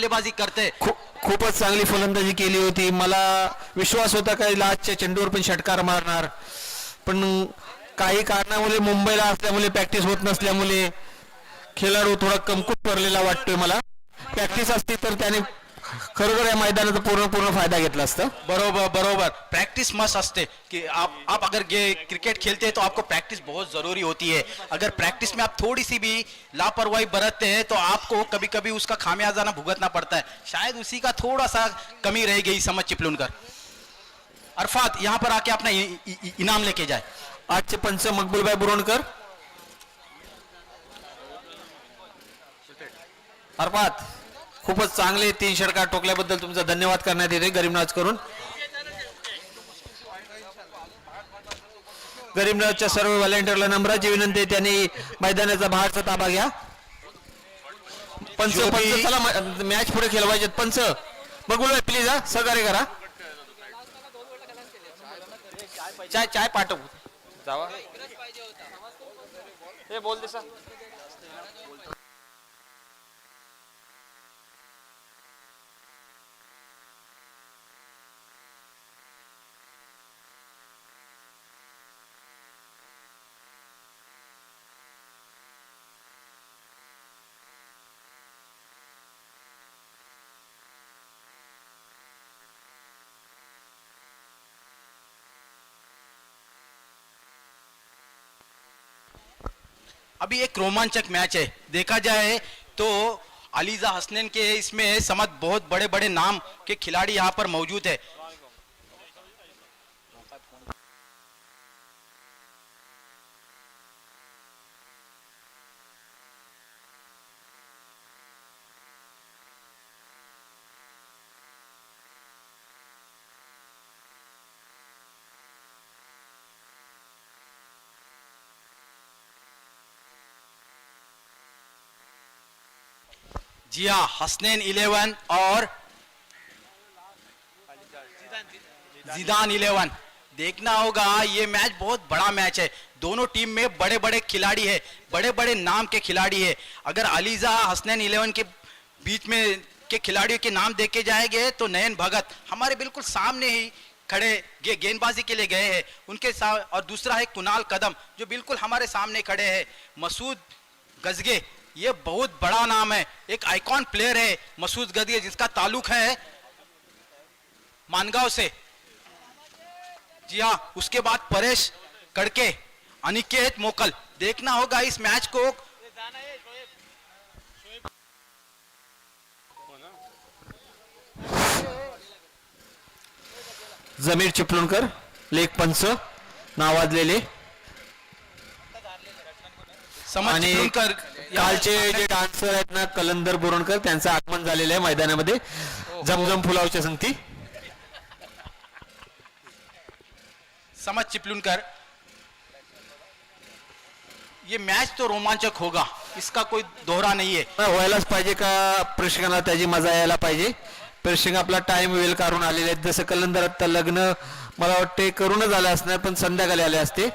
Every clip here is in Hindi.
बल्लेबाजी करते. खूपच चांगली फलंदाजी केली होती. मला विश्वास होता काही लास्टच्या चेंडूवर पण षटकार मारणार, पण काही कारणामुळे मुंबईला असल्यामुळे प्रॅक्टिस होत नसल्यामुळे खेळाडू थोडा कमकुवत पडलेला वाटतोय मला. प्रॅक्टिस असती तर त्याने खरोखर या मैदानाचा पूर्ण फायदा घेतला असता. बरोबर बरोबर, प्रैक्टिस मस्ट असते कि आप अगर क्रिकेट खेलते हैं तो आपको प्रैक्टिस बहुत ज़रूरी होती है. अगर प्रैक्टिस में आप थोड़ी सी भी लापरवाही बरतते हैं तो आपको कभी कभी उसका खामियाजा भुगतना पड़ता है. शायद उसी का थोड़ा सा कमी रह गई समझ चिपलूनकर. अरफात यहाँ पर आके अपना इनाम लेके जाए. आजचे पंच मकबूलभाई बुरोणकर. अरफात खूपच चांगले 3 षटकार ठोकल्याबद्दल तुमचा धन्यवाद करण्यात येते गरीबनाज करून. गरीबनाजच्या सर्व व्हॉलेंटियरला नम्राची विनंती, त्यांनी मैदानाचा बाहेरचा ताबा घ्या. पंच चला मॅच पुढे खेळवायचे. पंच मकबूलभाई प्लीज हा सहकार्य करा. चाय पाठव जावा. हे बोल दे सर. अभी एक रोमांचक मैच है. देखा जाए तो अलीजा हसनैन के इसमें समझ बहुत बड़े बड़े नाम के खिलाड़ी यहाँ पर मौजूद है. जी हाँ, हसनैन 11 और जिदान 11. देखना होगा, ये मैच बहुत बड़ा मैच है. दोनों टीम में बड़े बड़े खिलाड़ी है, बड़े बड़े नाम के खिलाड़ी है. अगर अलीजा हसनैन 11 के बीच में के खिलाड़ियों के नाम देखे जाएंगे तो नयन भगत हमारे बिल्कुल सामने ही खड़े गेंदबाजी के लिए गए हैं उनके साथ. और दूसरा है कुणाल कदम जो बिल्कुल हमारे सामने खड़े हैं. मसूद गजगे, ये बहुत बड़ा नाम है, एक आइकॉन प्लेयर है मसूद गजगे जिसका ताल्लुक है मानगांव से. जी हाँ, उसके बाद परेश कड़के, अनिकेत मोकल. देखना होगा इस मैच को. जमीर चिपळूणकर लेख पंच नावाजलेले. समज चिपळूणकर कालचे जे डान्सर आहेत ना कलंदर बुरोणकर, त्यांचं आगमन झालेलं आहे मैदानामध्ये. जमजम फुलावच्या संगती. समझ चिपलूनकर, ये मैच तो रोमांचक होगा, इसका कोई दोहरा नहीं है. व्हायलाच पाहिजे का प्रेक्षकांना त्याची मजा यायला पाहिजे. प्रेक्षक आपला टाइम वेल काढून आलेले आहेत. जसं कलंदर आता लग्न मला वाटते करूनच आले असणार, पण संध्याकाळी आले असते.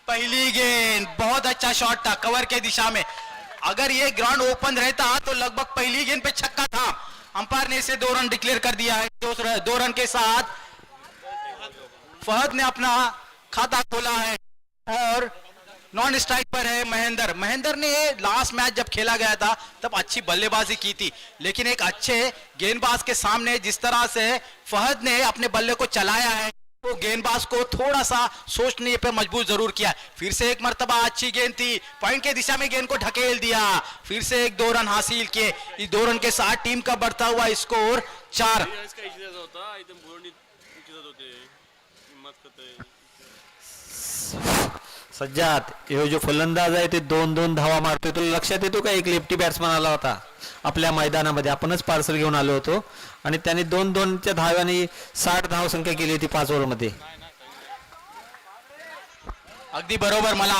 पहली गेंद बहुत अच्छा शॉट था कवर के दिशा में. अगर ये ग्राउंड ओपन रहता तो लगभग पहली गेंद पे छक्का था. अंपायर ने इसे 2 रन डिक्लेयर कर दिया है. 2 रन के साथ फहद ने अपना खाता खोला है और नॉन स्ट्राइक पर है महेंद्र. महेंद्र ने लास्ट मैच जब खेला गया था तब अच्छी बल्लेबाजी की थी, लेकिन एक अच्छे गेंदबाज के सामने जिस तरह से फहद ने अपने बल्ले को चलाया है वो गेंदबाज को थोड़ा सा सोचने पे मजबूर जरूर किया. फिर से एक मर्तबा अच्छी गेंद थी, पॉइंट के दिशा में गेंद को ढकेल दिया. फिर से 2 रन हासिल किए. इस 2 रन के साथ टीम का बढ़ता हुआ स्कोर 4. सज्जाद हे जो फलंदाज आहे ते 2-2 धावा मारतोय. तुला लक्षात येतो का एक लेफ्टी बॅट्समन आला होता आपल्या मैदानामध्ये, आपणच पार्सल घेऊन आलो होतो आणि त्याने 2-2च्या धाव्याने 60 धाव संख्या केली होती 5 ओव्हरमध्ये. अगदी बरोबर, मला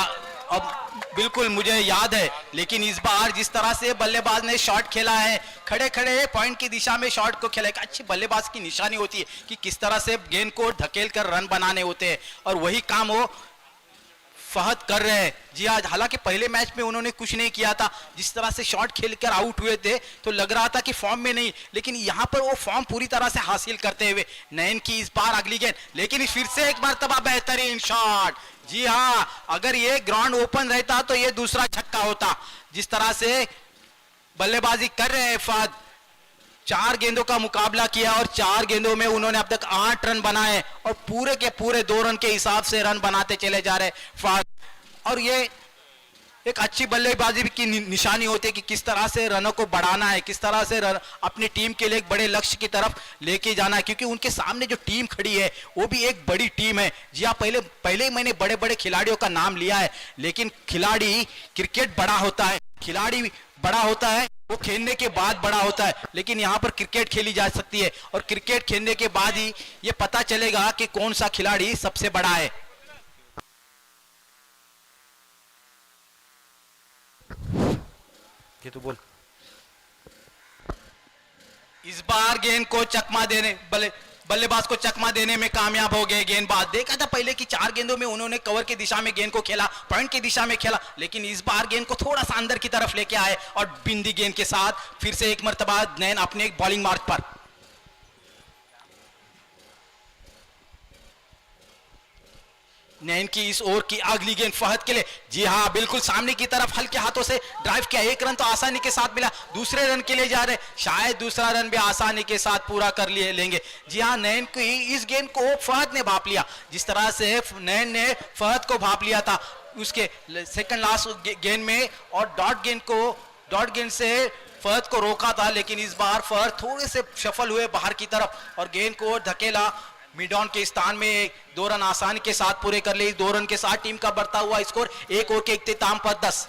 अब बिल्कुल मुझे याद है. लेकिन इस बार जिस तरह से बल्लेबाज ने शॉट खेला है, खड़े खड़े पॉइंट की दिशा में शॉट को खेला, एक अच्छी बल्लेबाज की निशानी होती है कि किस तरह से गेंद को धकेल कर रन बनाने होते हैं. और वही काम हो फहद कर रहे हैं। जी हाँ, हालांकि पहले मैच में उन्होंने कुछ नहीं किया था, जिस तरह से शॉट खेलकर आउट हुए थे तो लग रहा था कि फॉर्म में नहीं, लेकिन यहाँ पर वो फॉर्म पूरी तरह से हासिल करते हुए नयन की इस बार अगली गेंद, लेकिन फिर से एक मरतबा बेहतरीन शॉट। जी हाँ, अगर ये ग्राउंड ओपन रहता तो ये दूसरा छक्का होता। जिस तरह से बल्लेबाजी कर रहे हैं फहद, 4 गेंदों का मुकाबला किया और 4 गेंदों में उन्होंने अब तक 8 रन बनाए और पूरे के पूरे 2 रन के हिसाब से रन बनाते चले जा रहे फहद। और ये एक अच्छी बल्लेबाजी की निशानी होती है कि किस तरह से रनों को बढ़ाना है, किस तरह से अपनी टीम के लिए एक बड़े लक्ष्य की तरफ लेके जाना है, क्योंकि उनके सामने जो टीम खड़ी है वो भी एक बड़ी टीम है। जी हाँ, पहले ही मैंने बड़े बड़े खिलाड़ियों का नाम लिया है, लेकिन खिलाड़ी, क्रिकेट बड़ा होता है, खिलाड़ी बड़ा होता है वो खेलने के बाद बड़ा होता है, लेकिन यहाँ पर क्रिकेट खेली जा सकती है और क्रिकेट खेलने के बाद ही ये पता चलेगा कि कौन सा खिलाड़ी सबसे बड़ा है। ये तो बोल। इस बार गेंद को चकमा देने बल्लेबाज को चकमा देने में कामयाब हो गए गेंदबाज। देखा था पहले की 4 गेंदों में उन्होंने कवर की दिशा में गेंद को खेला, पॉइंट की दिशा में खेला, लेकिन इस बार गेंद को थोड़ा सा अंदर की तरफ लेके आए और बिंदी गेंद के साथ फिर से एक मर्तबा नयन अपने बॉलिंग मार्ग पर। नयन की इस ओवर की अगली गेंद फहद के लिए। जी हाँ, बिल्कुल सामने की तरफ हल्के हाथों से ड्राइव किया, 1 रन तो आसानी के साथ मिला, दूसरे रन के लिए जा रहे, शायद दूसरा रन भी आसानी के साथ पूरा कर लिए लेंगे। जी हाँ, नयन की इस गेंद को फहद ने भाप लिया, जिस तरह से नयन ने फहद को भाप लिया था उसके सेकंड लास्ट गेंद में और डॉट गेंद से फहद को रोका था, लेकिन इस बार फहद थोड़े से सफल हुए बाहर की तरफ और गेंद को धकेला मिड ऑन के स्थान में। 2 रन आसानी के साथ पूरे कर लिए। 2 रन के साथ टीम का बढ़ता हुआ स्कोर 1 ओवर के इख्तिताम पर 10।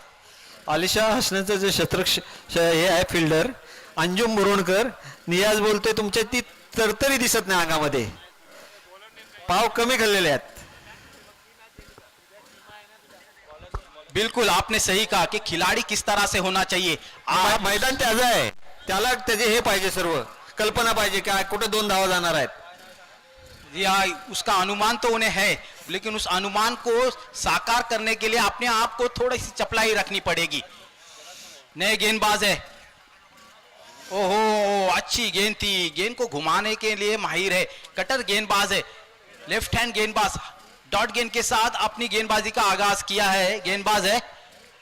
आलिशा हसण्याचं जे हे आहे फिल्डर अंजुम मुरुणकर, नियाज बोलतोय तुमच्या ती तरतरी दिसत नाही अंगामध्ये, पाव कमी खाल्लेले आहेत। बिल्कुल आपने सही कहा कि खिलाड़ी किस तरह से होना चाहिए। मैदान त्याचं आहे, त्याला त्याचे हे पाहिजे, सर्व कल्पना पाहिजे काय कुठे 2 धावा जाणार आहेत। या उसका अनुमान तो उन्हें है, लेकिन उस अनुमान को साकार करने के लिए अपने आप को थोड़ी सी चपलाई रखनी पड़ेगी। नए गेंदबाज है, ओहो अच्छी गेंद थी, गेंद को घुमाने के लिए माहिर है, कटर गेंदबाज है, लेफ्ट हैंड गेंदबाज, डॉट गेंद के साथ अपनी गेंदबाजी का आगाज किया है। गेंदबाज है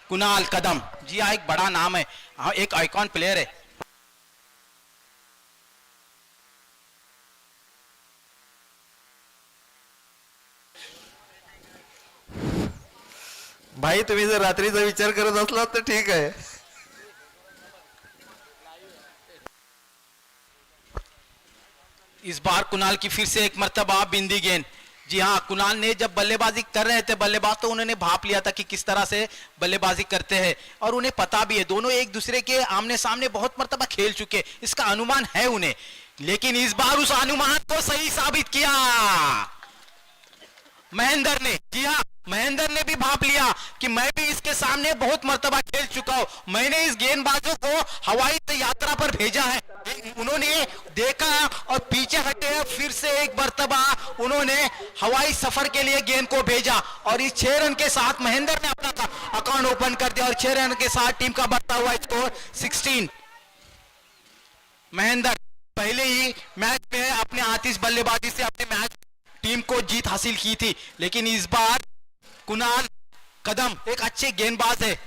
कुणाल कदम। जी हाँ, एक बड़ा नाम है, हाँ एक आइकॉन प्लेयर है। भाई तुम्ही जर रात्रीचा विचार करत असलात तर ठीक आहे। इस बार कुणाल की फिर से एक मर्तबा बिंदी गेंद। जी हाँ, कुणाल ने जब बल्लेबाजी कर रहे थे बल्लेबाज, तो उन्होंने भाप लिया था कि किस तरह से बल्लेबाजी करते हैं और उन्हें पता भी है, दोनों एक दूसरे के आमने सामने बहुत मर्तबा खेल चुके, इसका अनुमान है उन्हें, लेकिन इस बार उस अनुमान को सही साबित किया महेंद्र ने। जी हाँ, महेंद्र ने भी भाप लिया कि मैं भी इसके सामने बहुत मर्तबा खेल चुका हूं, मैंने इस गेंदबाजों को हवाई से यात्रा पर भेजा है। उन्होंने देखा और पीछे हटे, फिर से एक मर्तबा उन्होंने हवाई सफर के लिए गेंद को भेजा और इस 6 रन के साथ महेंद्र ने अपना अकाउंट ओपन कर दिया और 6 रन के साथ टीम का बढ़ता हुआ स्कोर 16। महेंद्र पहले ही मैच में अपने आतिश बल्लेबाजी से अपने मैच टीम को जीत हासिल की थी, लेकिन इस बार कुणाल कदम एक अच्छे गेंदबाज है।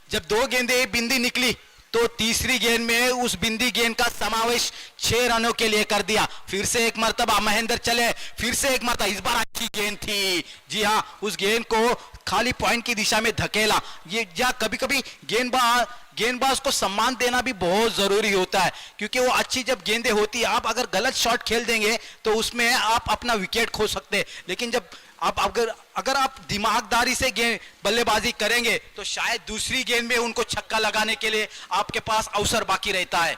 जब 2 गेंदें बिंदी निकली तो तीसरी गेंद में उस बिंदी गेंद का समावेश 6 रनों के लिए कर दिया। फिर से एक मर्तबा महेंद्र चले, फिर से एक मर्तबा, इस बार अच्छी गेंद थी। जी हाँ, उस गेंद को खाली पॉइंट की दिशा में धकेला। ये या कभी कभी गेंदबाज को सम्मान देना भी बहुत जरूरी होता है, क्योंकि वो अच्छी जब गेंदें होती है, आप अगर गलत शॉट खेल देंगे तो उसमें आप अपना विकेट खो सकते हैं, लेकिन जब आप अगर आप दिमागदारी से गेंद बल्लेबाजी करेंगे तो शायद दूसरी गेंद में उनको छक्का लगाने के लिए आपके पास अवसर बाकी रहता है।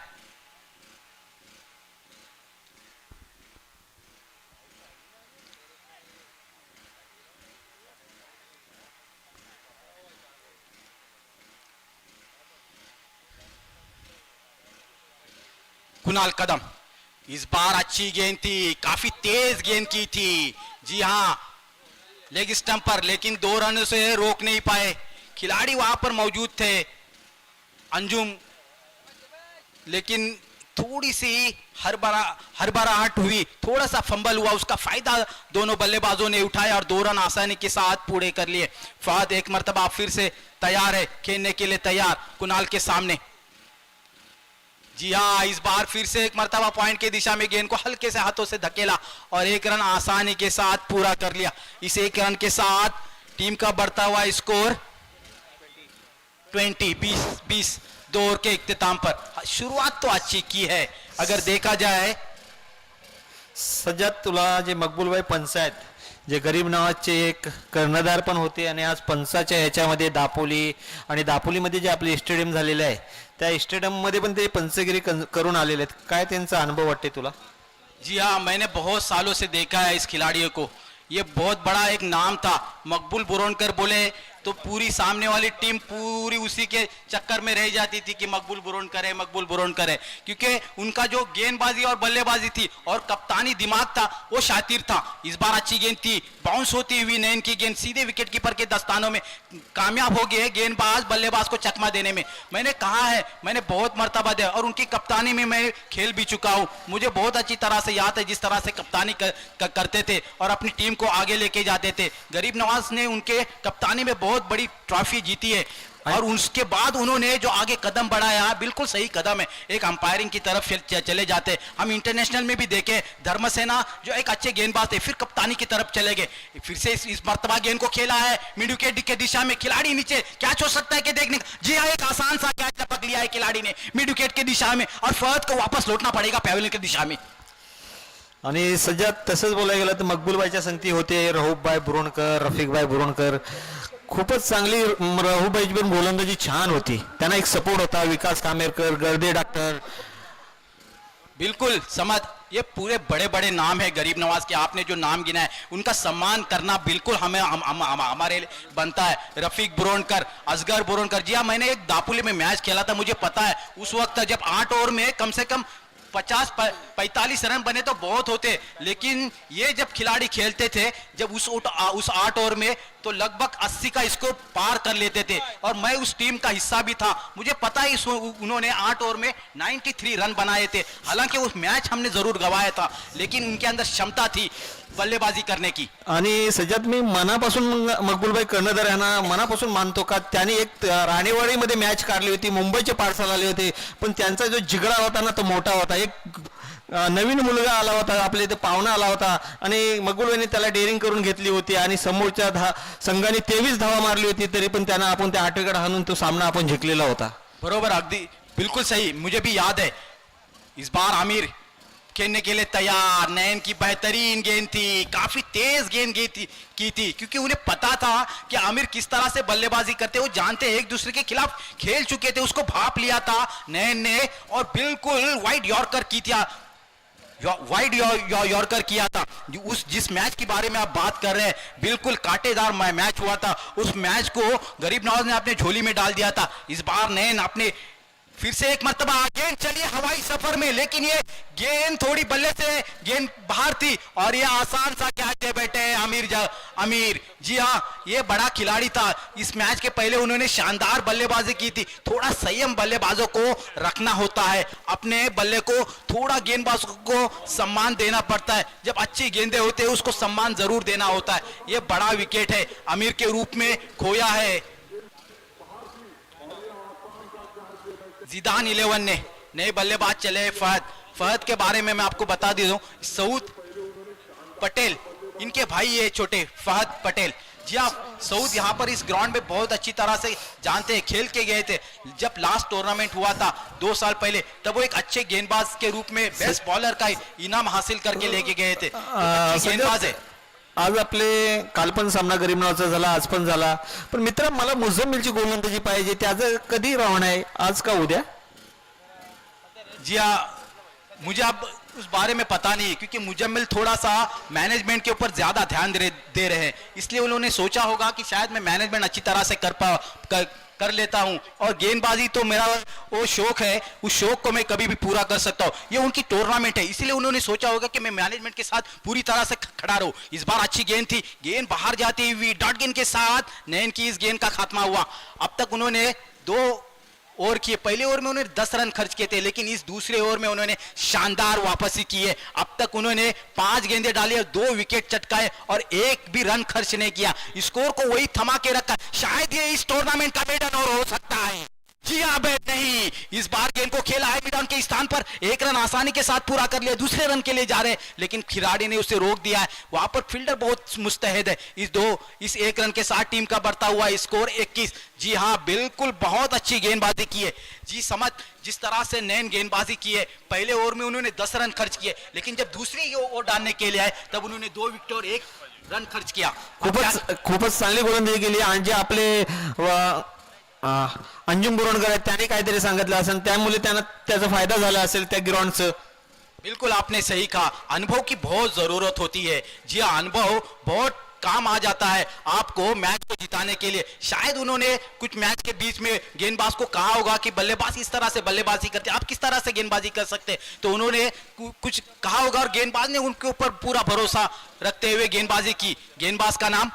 कुणाल कदम, इस बार अच्छी गेंद थी, काफी तेज गेंद की थी। जी हाँ, लेग स्टंप पर, लेकिन 2 रन से रोक नहीं पाए। खिलाड़ी वहां पर मौजूद थे अंजुम, लेकिन थोड़ी सी हड़बड़ाहट हुई, थोड़ा सा फंबल हुआ, उसका फायदा दोनों बल्लेबाजों ने उठाया और 2 रन आसानी के साथ पूरे कर लिए। फहद एक मर्तबा फिर से तैयार है, खेलने के लिए तैयार कुणाल के सामने। जी हाँ, इस बार फिर से एक मर्तबा पॉइंट की दिशा में गेंद को हल्के से हाथों से धकेला और 1 रन आसानी के साथ पूरा कर लिया। इस 1 रन के साथ टीम का बढ़ता हुआ स्कोर 20 2 ओवर के इख्तिताम पर। शुरुआत तो अच्छी की है अगर देखा जाए। सज्जाद, तुला जे मकबूलभाई पंच आहेत, जे गरीब नावाचे एक कर्णधार पण होते आणि आज पंचाच्या ह्याच्यामध्ये दापोली आणि दापोलीमध्ये जे आपले स्टेडियम झालेले आहे त्या स्टेडियममध्ये पण ते पंचगिरी करून आलेले आहेत, काय त्यांचा अनुभव वाटते तुला? जी हाँ, मैंने बहुत सालों से देखा है इस खिलाड़ियों को। ये बहुत बड़ा एक नाम था। मकबूल बुरोनकर बोले तो पूरी सामने वाली टीम पूरी उसी के चक्कर में रह जाती थी कि मकबूल बुरोनकर है, मकबूल बुरोनकर है, क्योंकि उनका जो गेंदबाजी और बल्लेबाजी थी और कप्तानी दिमाग था वो शातिर था। इस बार अच्छी गेंद थी, बाउंस होती हुई नैन की गेंद सीधे विकेट कीपर के दस्तानों में, कामयाब हो गए गेंदबाज बल्लेबाज को चकमा देने में। मैंने कहा है, मैंने बहुत मर्तबा दिया और उनकी कप्तानी में मैं खेल भी चुका हूँ। मुझे बहुत अच्छी तरह से याद है जिस तरह से कप्तानी करते थे और अपनी टीम को आगे लेके जाते थे। गरीब नवाज ने उनके कप्तानी में बहुत बड़ी ट्रॉफी जीती है और उसके बाद उन्होंने जो आगे कदम बढ़ाया, बिल्कुल सही कदम है। एक अंपायरिंग की तरफ चले जाते, हम इंटरनेशनल में भी देखे धर्मसेना जो एक अच्छे गेंदबाज थे, फिर कप्तानी की तरफ चले गए, फिर से इस मर्तबा गेंद को खेला है मिड विकेट की दिशा में। खिलाड़ी नीचे क्या हो सकता है कि देखने, जी हाँ, एक आसान सा कैच टपक लिया है खिलाड़ी ने मिड विकेट की दिशा में और फहद को वापस लौटना पड़ेगा पवेलियन की दिशा में। आणि सज्जाद, तसंच बोलायला गेलं तर मकबूलबाईच्या संगती होते रहुफबाई बुरोणकर, रफिकबाई बुरोणकर, खूपच चांगली रहुबाईची पण गोलंदाजी छान होती, त्यांना एक सपोर्ट होता, विकास कामेरकर, गर्दे डॉक्टर। बिल्कुल समझ, ये पूरे बड़े बड़े नाम है गरीब नवाज के, आपने जो नाम गिना है उनका सम्मान करना बिल्कुल हमारे लिए बनता है। रफीक बुरोनकर, असगर बुरोनकर, जी हाँ, मैंने एक दापोली में मैच खेला था, मुझे पता है उस वक्त जब 8 ओवर में कम से कम 50-45 रन बने तो बहुत होते, लेकिन ये जब खिलाड़ी खेलते थे जब उस 8 ओवर में तो लगभग 80 का स्कोर पार कर लेते थे और मैं उस टीम का हिस्सा भी था। मुझे पता है उन्होंने 8 ओवर में 93 रन बनाए थे। हालांकि उस मैच हमने जरूर गंवाया था, लेकिन उनके अंदर क्षमता थी बल्लेबाजी करने की। आणि सज्जाद, मी मनापासून मकबूलभाई कर्णधार यांना मनापासून मानतो का त्यांनी एक राणेवाडीमध्ये मॅच काढली होती, मुंबईचे पार्सल आले होते, पण त्यांचा जो जिगडा होता ना तो मोठा होता। एक नवीन मुलगा आला होता, आपल्या इथे पाहुणा आला होता आणि मकबूलभाईने त्याला डेअरिंग करून घेतली होती आणि समोरच्या संघाने 23 धावा मारली होती, तरी पण त्यांना आपण त्या 8 विकेट हाणून तो सामना आपण जिंकलेला होता। बरोबर, अगदी बिल्कुल सही, मुझे भी याद है। इस बार आमिर खेलने के लिए तैयार, नैन की बेहतरीन गेंद थी, काफी तेज गेंद की थी, क्योंकि उन्हें पता था कि आमिर किस तरह से बल्लेबाजी करते, वो जानते एक दूसरे के खिलाफ खेल चुके थे, उसको भाप लिया था नैन ने और बिल्कुल वाइड यॉर्कर की थी, वाइड यॉर्कर किया था। उस जिस मैच के बारे में आप बात कर रहे हैं, बिल्कुल कांटेदार मैच हुआ था। उस मैच को गरीब नवाज ने अपने झोली में डाल दिया था। इस बार नैन अपने फिर से एक मर्तबा गेंद चलिए हवाई सफर में, लेकिन ये गेंद थोड़ी बल्ले से गेंद बाहर थी और ये आसान सा कैच है बेटे अमीर। जी हाँ, ये बड़ा खिलाड़ी था। इस मैच के पहले उन्होंने शानदार बल्लेबाजी की थी। थोड़ा संयम बल्लेबाजों को रखना होता है, अपने बल्ले को थोड़ा गेंदबाजों को सम्मान देना पड़ता है। जब अच्छी गेंदें होते हैं उसको सम्मान जरूर देना होता है। ये बड़ा विकेट है अमीर के रूप में खोया है जिदान 11 ने। नए बल्लेबाज चले फहद के बारे में मैं आपको बता दे दूं, सऊद पटेल इनके भाई है छोटे फहद पटेल। जी हाँ, सऊद यहाँ पर इस ग्राउंड में बहुत अच्छी तरह से जानते हैं, खेल के गए थे। जब लास्ट टूर्नामेंट हुआ था 2 साल पहले, तब वो एक अच्छे गेंदबाज के रूप में बेस्ट बॉलर का इनाम हासिल करके लेके गए थे। गेंदबाज है। आज आपले काल पण सामना गरीब नावाचा झाला, आज पण झाला, पण मित्र मला मुझम्मिलची गोलंदाजी पाहिजे, त्याचं कधी रावण आहे, आज का उद्या? जी हाँ, मुझे अब उस बारे में पता नहीं, क्योंकि मुजम्मिल थोड़ा सा मैनेजमेंट के ऊपर ज्यादा ध्यान दे रहे हैं, इसलिए उन्होंने सोचा होगा कि शायद मैं मैनेजमेंट अच्छी तरह से कर लेता हूं और गेंदबाजी तो मेरा वो शौक है, उस शौक को मैं कभी भी पूरा कर सकता हूं। ये उनकी टूर्नामेंट है, इसीलिए उन्होंने सोचा होगा कि मैं मैनेजमेंट के साथ पूरी तरह से खड़ा रहूं। इस बार अच्छी गेंद थी, गेंद बाहर जाती हुई डॉट गेंद के साथ नैन की इस गेंद का खात्मा हुआ। अब तक उन्होंने 2 ओवर किए, पहले ओवर में उन्होंने 10 रन खर्च किए थे, लेकिन इस दूसरे ओवर में उन्होंने शानदार वापसी की है। अब तक उन्होंने 5 गेंदें डाली और 2 विकेट चटकाए और एक भी रन खर्च नहीं किया। स्कोर को वही थमा के रखा। शायद ये इस टूर्नामेंट का मेडन ओवर हो सकता है। जी हाँ, बैट नहीं, इस बार गेंद को खेला है मिडान के स्थान पर, 1 रन आसानी के साथ पूरा कर लिया, दूसरे रन के लिए जा रहे हैं, लेकिन खिलाड़ी ने उसे रोक दिया है। वहां पर फील्डर बहुत मुस्तैद है। इस 1 रन के साथ टीम का बढ़ता हुआ स्कोर 21। जी हाँ, बिल्कुल बहुत अच्छी गेंदबाजी की है। जी समझ, जिस तरह से नैन गेंदबाजी की है, पहले ओवर में उन्होंने 10 रन खर्च किए, लेकिन जब दूसरी ओवर डालने के लिए आए तब उन्होंने 2 विकेट और 1 रन खर्च किया। खूपच चांगली गोलंदाजी केली आणि जे आपले अंजुम बोरडकर आहेत त्यांनी काहीतरी सांगितलं असेल, त्यामुळे त्यांना त्याचा फायदा झाला असेल त्या ग्राउंडचं। बिल्कुल आपने सही कहा, अनुभव की बहुत जरूरत होती है। जी हाँ, अनुभव बहुत काम आ जाता है आपको मैच को जिताने के लिए। शायद उन्होंने कुछ मैच के बीच में गेंदबाज को कहा होगा कि बल्लेबाज इस तरह से बल्लेबाजी करते, आप किस तरह से गेंदबाजी कर सकते, तो उन्होंने कुछ कहा होगा और गेंदबाज ने उनके ऊपर पूरा भरोसा रखते हुए गेंदबाजी की। गेंदबाज का नाम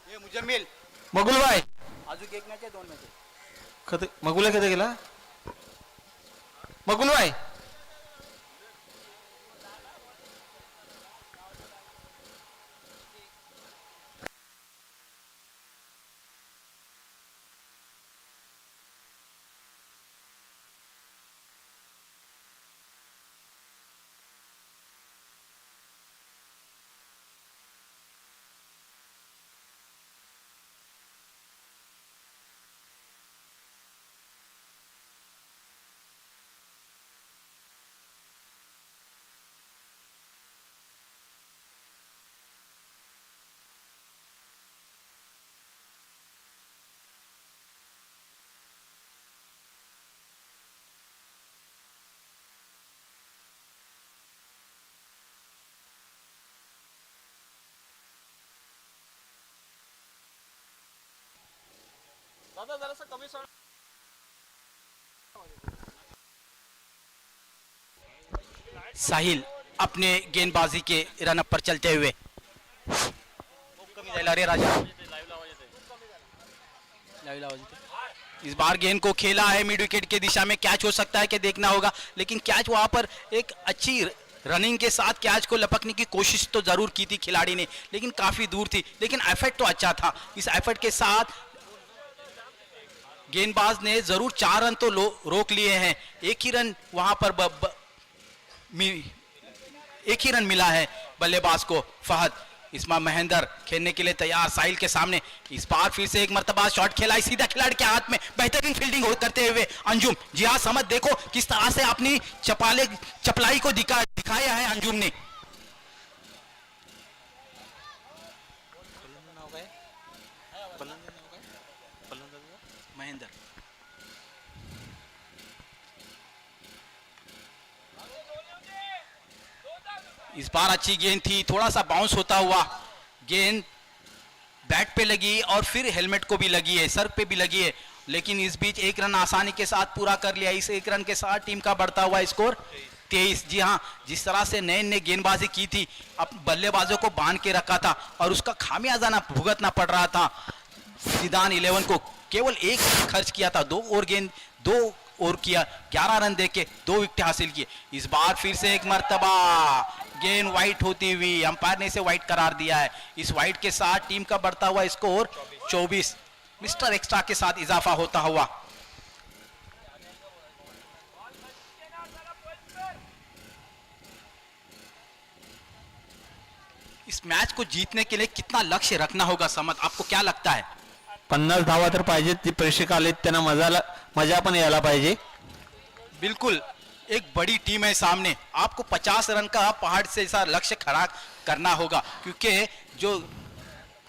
ये मुजम्मिल मगुलबाई अजून 1 मॅच आहे 2 मॅच मगुला कधी गेला मगुलबाई? दादा जरासं कमी साहिल अपने गेंदबाजी के रन अप पर चलते हुए कमी जायला रे राजा लाईव्ह आवाज येते। इस बार गेंद को खेला है मिड विकेट की दिशा में, कैच हो सकता है कि देखना होगा, लेकिन कैच वहां पर एक अच्छी रनिंग के साथ कैच को लपकने की कोशिश तो जरूर की थी खिलाड़ी ने, लेकिन काफी दूर थी, लेकिन एफर्ट तो अच्छा था। इस एफर्ट के साथ गेंदबाज ने जरूर 4 रन तो रोक लिए हैं। एक ही रन वहां पर एक ही रन मिला है बल्लेबाज को फहद। इसमें महेंद्र खेलने के लिए तैयार साहिल के सामने। इस बार फिर से एक मर्तबा शॉट खेला सीधा खिलाड़ी के हाथ में, बेहतरीन फील्डिंग करते हुए अंजुम। जी हाँ, समझ देखो किस तरह से अपनी चपलाई को दिखाया है अंजुम ने। महेंद्र इस बार अच्छी गेंद थी, थोड़ा सा बाउंस होता हुआ गेंद बैट पे लगी और फिर हेलमेट को भी लगी है, सर पे भी लगी है, लेकिन इस बीच एक रन आसानी के साथ पूरा कर लिया। इस एक रन के साथ टीम का बढ़ता हुआ स्कोर 23। जी हाँ, जिस तरह से नयन ने गेंदबाजी की थी, अब बल्लेबाजों को बांध के रखा था और उसका खामियाजा ना भुगतना पड़ रहा था। जिदान 11 को केवल एक खर्च किया था, 2 ओवर किया, 11 रन देके 2 विकेट हासिल किए। इस बार फिर से एक मर्तबा गेंद वाइट होती हुई अंपायर ने इसे वाइट करार दिया है। इस वाइट के साथ टीम का बढ़ता हुआ स्कोर 24, मिस्टर एक्स्ट्रा के साथ इजाफा होता हुआ। इस मैच को जीतने के लिए कितना लक्ष्य रखना होगा समझ, आपको क्या लगता है? 50 धावा तर पाहिजेत, ती प्रेक्षक आलेत त्यांना मजा पण यायला पाहिजे। बिल्कुल, एक बड़ी टीम है सामने, आपको 50 रन का पहाड़ से ऐसा लक्ष्य खड़ा करना होगा, क्योंकि जो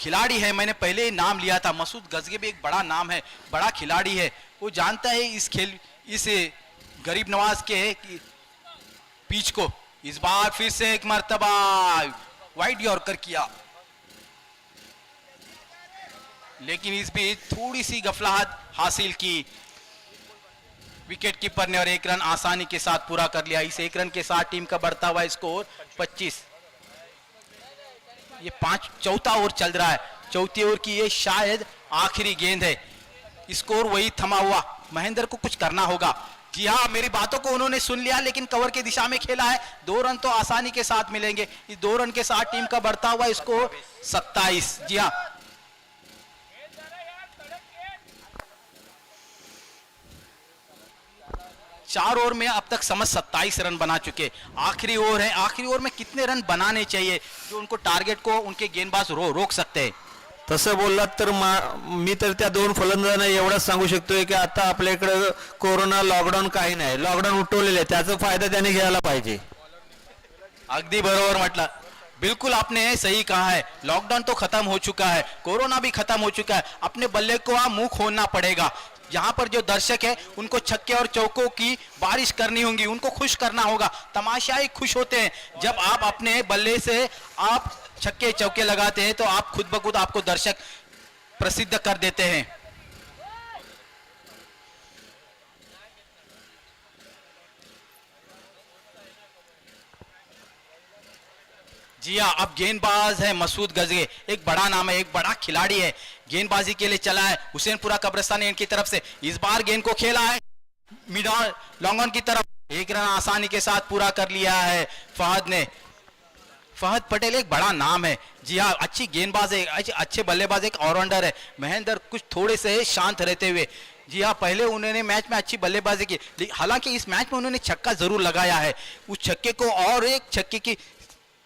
खिलाड़ी है, मैंने पहले ही नाम लिया था, मसूद गजगे भी एक बड़ा नाम है, बड़ा खिलाड़ी है, वो जानता है इस गरीब नवाज के पिच को। इस बार फिर से एक मर्तबा वाइड यॉर्कर किया, लेकिन इस बीच थोड़ी सी गफलाहट हासिल की विकेट कीपर ने और एक रन आसानी के साथ पूरा कर लिया। इस एक रन के साथ टीम का बढ़ता हुआ स्कोर 25। ये चौथा ओवर चल रहा है, चौथी ओवर की ये शायद आखिरी गेंद है। स्कोर वही थमा हुआ, महेंद्र को कुछ करना होगा। जी हाँ, मेरी बातों को उन्होंने सुन लिया, लेकिन कवर की दिशा में खेला है, 2 रन तो आसानी के साथ मिलेंगे। इस 2 रन के साथ टीम का बढ़ता हुआ स्कोर 27। जी हाँ, चार ओवर में अब तक समझ 27 रन बना चुके। आखिरी ओवर है, आखिरी ओवर में कितने रन बनाने चाहिए जो उनको टारगेट को उनके गेंदबाज रोक सकते हैं? तसं बोललात तर मी तर त्या 2 फलंदाजांना एवढंच सांगू शकतोय की आता आपल्या इकडे कोरोना लॉकडाऊन काही नाही, लॉकडाऊन उठवलेले आहे, त्याचा फायदा त्याने घ्यायला पाहिजे। अगदी बरोबर म्हटलं, बिल्कुल आपने सही कहा है। लॉकडाउन तो खत्म हो चुका है, कोरोना भी खत्म हो चुका है, अपने बल्ले को मुंह खोलना पड़ेगा। यहाँ पर जो दर्शक है उनको छक्के और चौकों की बारिश करनी होगी, उनको खुश करना होगा। तमाशाई खुश होते हैं जब आप अपने बल्ले से आप छक्के चौके लगाते हैं, तो आप खुद ब खुद आपको दर्शक प्रसिद्ध कर देते हैं। जी हाँ, अब गेंदबाज है मसूद गजगे, एक बड़ा नाम है, एक बड़ा खिलाड़ी है, गेंदबाजी के लिए चला है हुसैनपुरा कब्रिस्तान इनकी तरफ से। इस बार गेंद को खेला है मिड ऑन लॉन्ग ऑन की तरफ, 1 रन आसानी के साथ पूरा कर लिया है फहद ने। फहद पटेल एक बड़ा नाम है, जी हाँ, अच्छी गेंदबाज है, अच्छे बल्लेबाज, एक ऑलराउंडर है। महेंद्र कुछ थोड़े से शांत रहते हुए, जी हाँ, पहले उन्होंने मैच में अच्छी बल्लेबाजी की, हालांकि इस मैच में उन्होंने छक्का जरूर लगाया है, उस छक्के को और एक छक्के की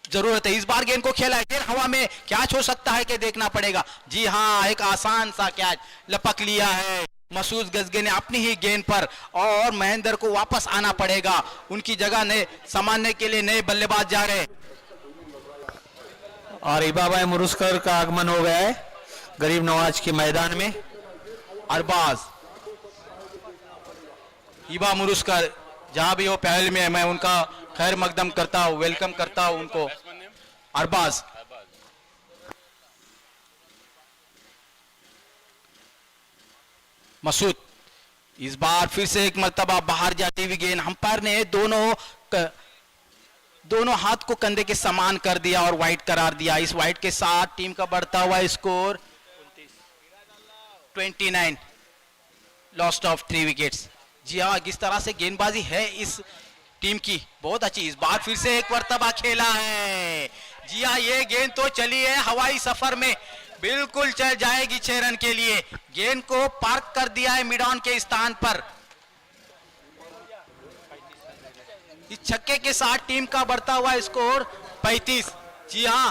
जरूरत है। इस बार गेंद को खेला है, गेंद हवा में, कैच हो सकता है कि देखना पड़ेगा। जी हाँ, एक आसान सा कैच लपक लिया है मसूद गजगे ने अपनी ही गेंद पर, और महेंद्र को वापस आना पड़ेगा, उनकी जगह ने संभालने के लिए नए बल्लेबाज जा रहे। और इबाबाई मुरुस्कर का आगमन हो गया है गरीब नवाज के मैदान में। अरबाज इबा मुरुस्कर जहां भी हो पहल में, मैं उनका खैर मकदम करता हूं, वेलकम करता हूं उनको। अरबाज मसूद, इस बार फिर से एक मर्तबा बाहर जाती हुई गेंद, अंपायर ने दोनों दोनों हाथ को कंधे के समान कर दिया और वाइट करार दिया। इस वाइट के साथ टीम का बढ़ता हुआ स्कोर 29, लॉस्ट ऑफ 3 विकेट्स। जी हाँ, किस तरह से गेंदबाजी है इस टीम की, बहुत अच्छी। इस बार फिर से एक मर्तबा खेला है। जी हाँ, ये गेंद तो चली है हवाई सफर में, बिल्कुल चल जाएगी 6 रन के लिए। गेंद को पार्क कर दिया है मिड ऑन के स्थान पर। इस छक्के के साथ टीम का बढ़ता हुआ स्कोर 35। जी हाँ,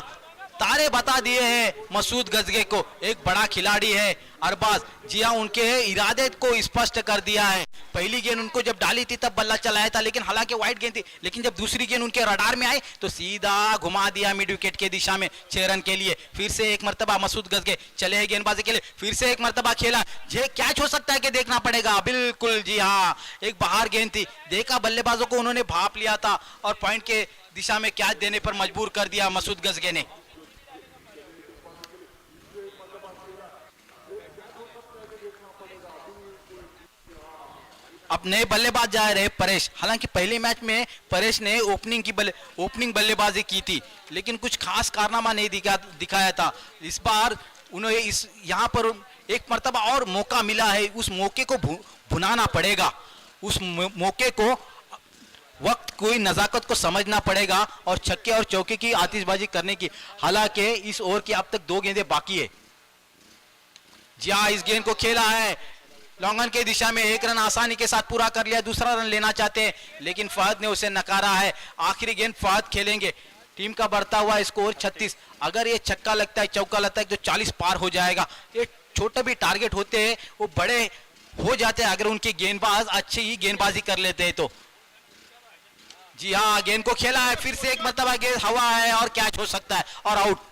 तारे बता दिए हैं मसूद गजगे को, एक बड़ा खिलाड़ी है अरबाज। जी हाँ, उनके इरादे को स्पष्ट कर दिया है। पहली गेंद उनको जब डाली थी तब बल्ला चलाया था, लेकिन हालांकि वाइट गेंद थी, लेकिन जब दूसरी गेंद उनके रडार में आई तो सीधा घुमा दिया मिड विकेट के दिशा में 6 रन के लिए। फिर से एक मर्तबा मसूद गजगे चले हैं गेंदबाजी के लिए, फिर से एक मर्तबा खेला। ये कैच हो सकता है कि देखना पड़ेगा, बिल्कुल। जी हाँ, एक बाहर गेंद थी, देखा बल्लेबाजों को उन्होंने भाप लिया था और पॉइंट के दिशा में कैच देने पर मजबूर कर दिया मसूद गजगे ने। अब नए बल्लेबाज जा रहे परेश। हालांकि पहले मैच में परेश ने ओपनिंग बल्लेबाजी की थी, लेकिन कुछ खास कारनामा नहीं दिखाया था। इस बार उन्हें यहाँ पर एक मर्तबा और मौका मिला है, उस मौके को भुनाना पड़ेगा, उस मौके को वक्त कोई नजाकत को समझना पड़ेगा और छक्के और चौके की आतिशबाजी करने की। हालांकि इस ओवर की अब तक 2 गेंदें बाकी है। जी हाँ, इस गेंद को खेला है लॉन्गन के दिशा में, 1 रन आसानी के साथ पूरा कर लिया। दूसरा रन लेना चाहते हैं लेकिन फहद ने उसे नकारा है। आखिरी गेंद फहद खेलेंगे। टीम का बढ़ता हुआ स्कोर 36। अगर ये छक्का लगता है, चौका लगता है तो 40 पार हो जाएगा। ये छोटे भी टारगेट होते हैं वो बड़े हो जाते हैं अगर उनके गेंदबाज अच्छी ही गेंदबाजी कर लेते हैं तो। जी हाँ, गेंद को खेला है, फिर से एक मर्तबा गेंद हवा है और कैच हो सकता है और आउट।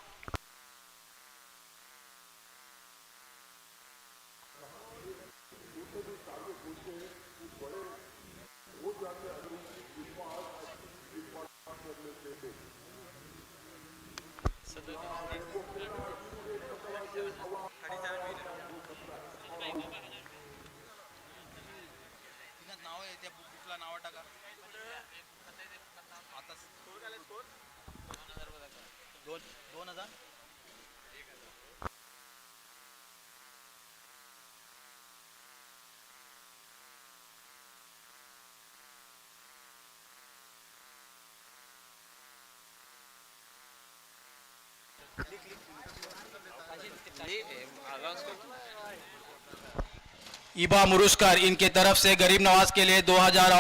इबा मुरुस्कर, इनके तरफ से गरीब नवाज के लिए 2000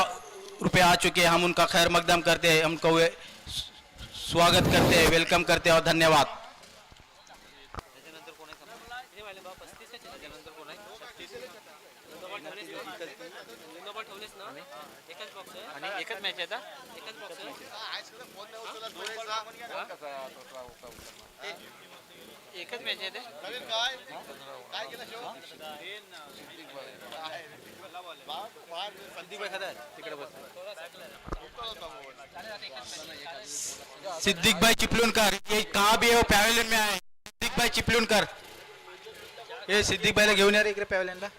रुपए आ चुके हैं। हम उनका खैर मकदम करते हैं, उनको स्वागत करते हैं, वेलकम करते हैं और धन्यवाद। एकच मॅच आहे एकच मॅच आहे सिद्दीक भाई चिपलूनकर, ये कहाँ भी है वो पॅव्हेलियन में आहे। सिद्दीक भाई चिपलूनकर, ये सिद्दीक भाईला घेऊन या रे इकडे पॅव्हेलियनला।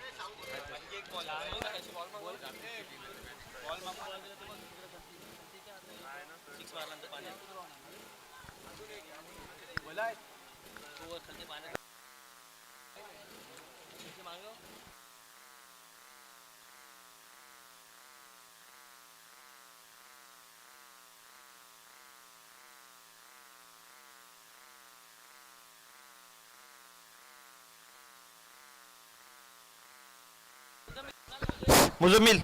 मुजम्मिल,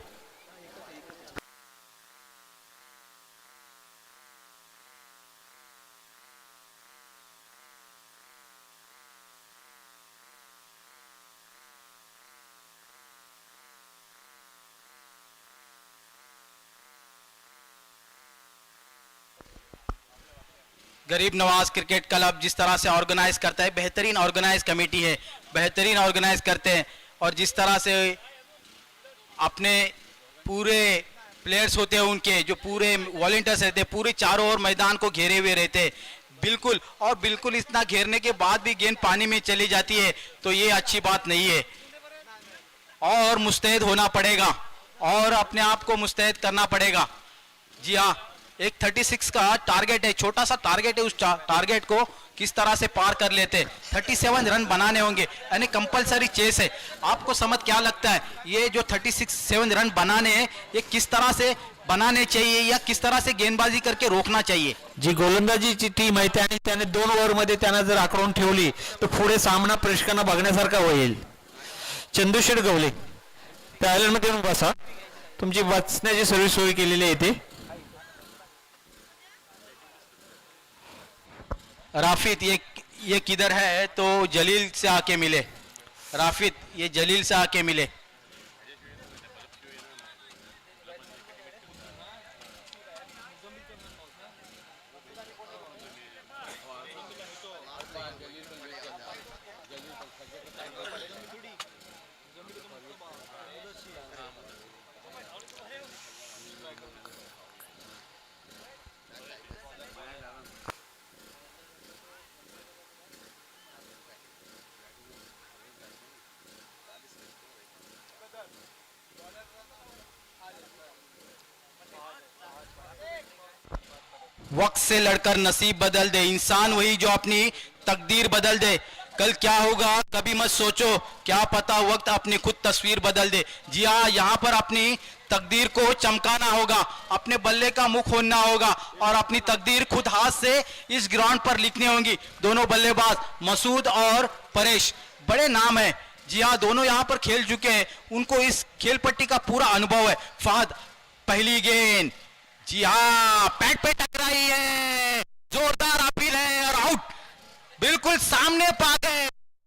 गरीब नवाज क्रिकेट क्लब जिस तरह से ऑर्गेनाइज करता है, बेहतरीन ऑर्गेनाइज कमेटी है, बेहतरीन ऑर्गेनाइज करते हैं। और जिस तरह से अपने पूरे प्लेयर्स होते हैं उनके, जो पूरे वॉलंटियर्स रहते हैं, पूरे चारों ओर मैदान को घेरे हुए रहते हैं, बिल्कुल। और बिल्कुल इतना घेरने के बाद भी गेंद पानी में चली जाती है तो ये अच्छी बात नहीं है। और मुस्तैद होना पड़ेगा और अपने आप को मुस्तैद करना पड़ेगा। जी हाँ, एक 36 का टारगेट है, छोटा सा टारगेट है, उस टारगेट को किस तरह से पार कर लेते। 37 रन बनाने होंगे, यानी कंपलसरी चेस है। आपको समझ क्या लगता है, ये जो 36 रन बनाने हैं, ये किस तरह से बनाने चाहिए या किस तरह से गेंदबाजी करके रोकना चाहिए? जी गोलंदाजीची टीम आहे त्याने त्याने 2 ओव्हरमध्ये त्यांना जर आक्रमण ठेवली तर पुढे सामना प्रेक्षकांना बघण्यासारखा होईल. चंदूशेठ गवले पॅव्हलियनमध्ये येऊन बसा, तुमची बसण्याची सर्व सोय केलेली आहे इथे. राफिद ये किधर है, तो जलील से आके मिले. राफिद ये जलील से आके मिले. वक्त से लड़कर नसीब बदल दे, इंसान वही जो अपनी तकदीर बदल दे. कल क्या होगा कभी मत सोचो, क्या पता वक्त अपनी खुद तस्वीर बदल दे. जी हाँ, यहाँ पर अपनी तकदीर को चमकाना होगा, अपने बल्ले का मुंह खोलना होगा और अपनी तकदीर खुद हाथ से इस ग्राउंड पर लिखनी होगी. दोनों बल्लेबाज मसूद और परेश बड़े नाम है. जी हाँ, दोनों यहाँ पर खेल चुके हैं, उनको इस खेल पट्टी का पूरा अनुभव है. फहद पहली गेंद, जी हाँ, पैट पे टकराई है, जोरदार अपील है और आउट. बिल्कुल सामने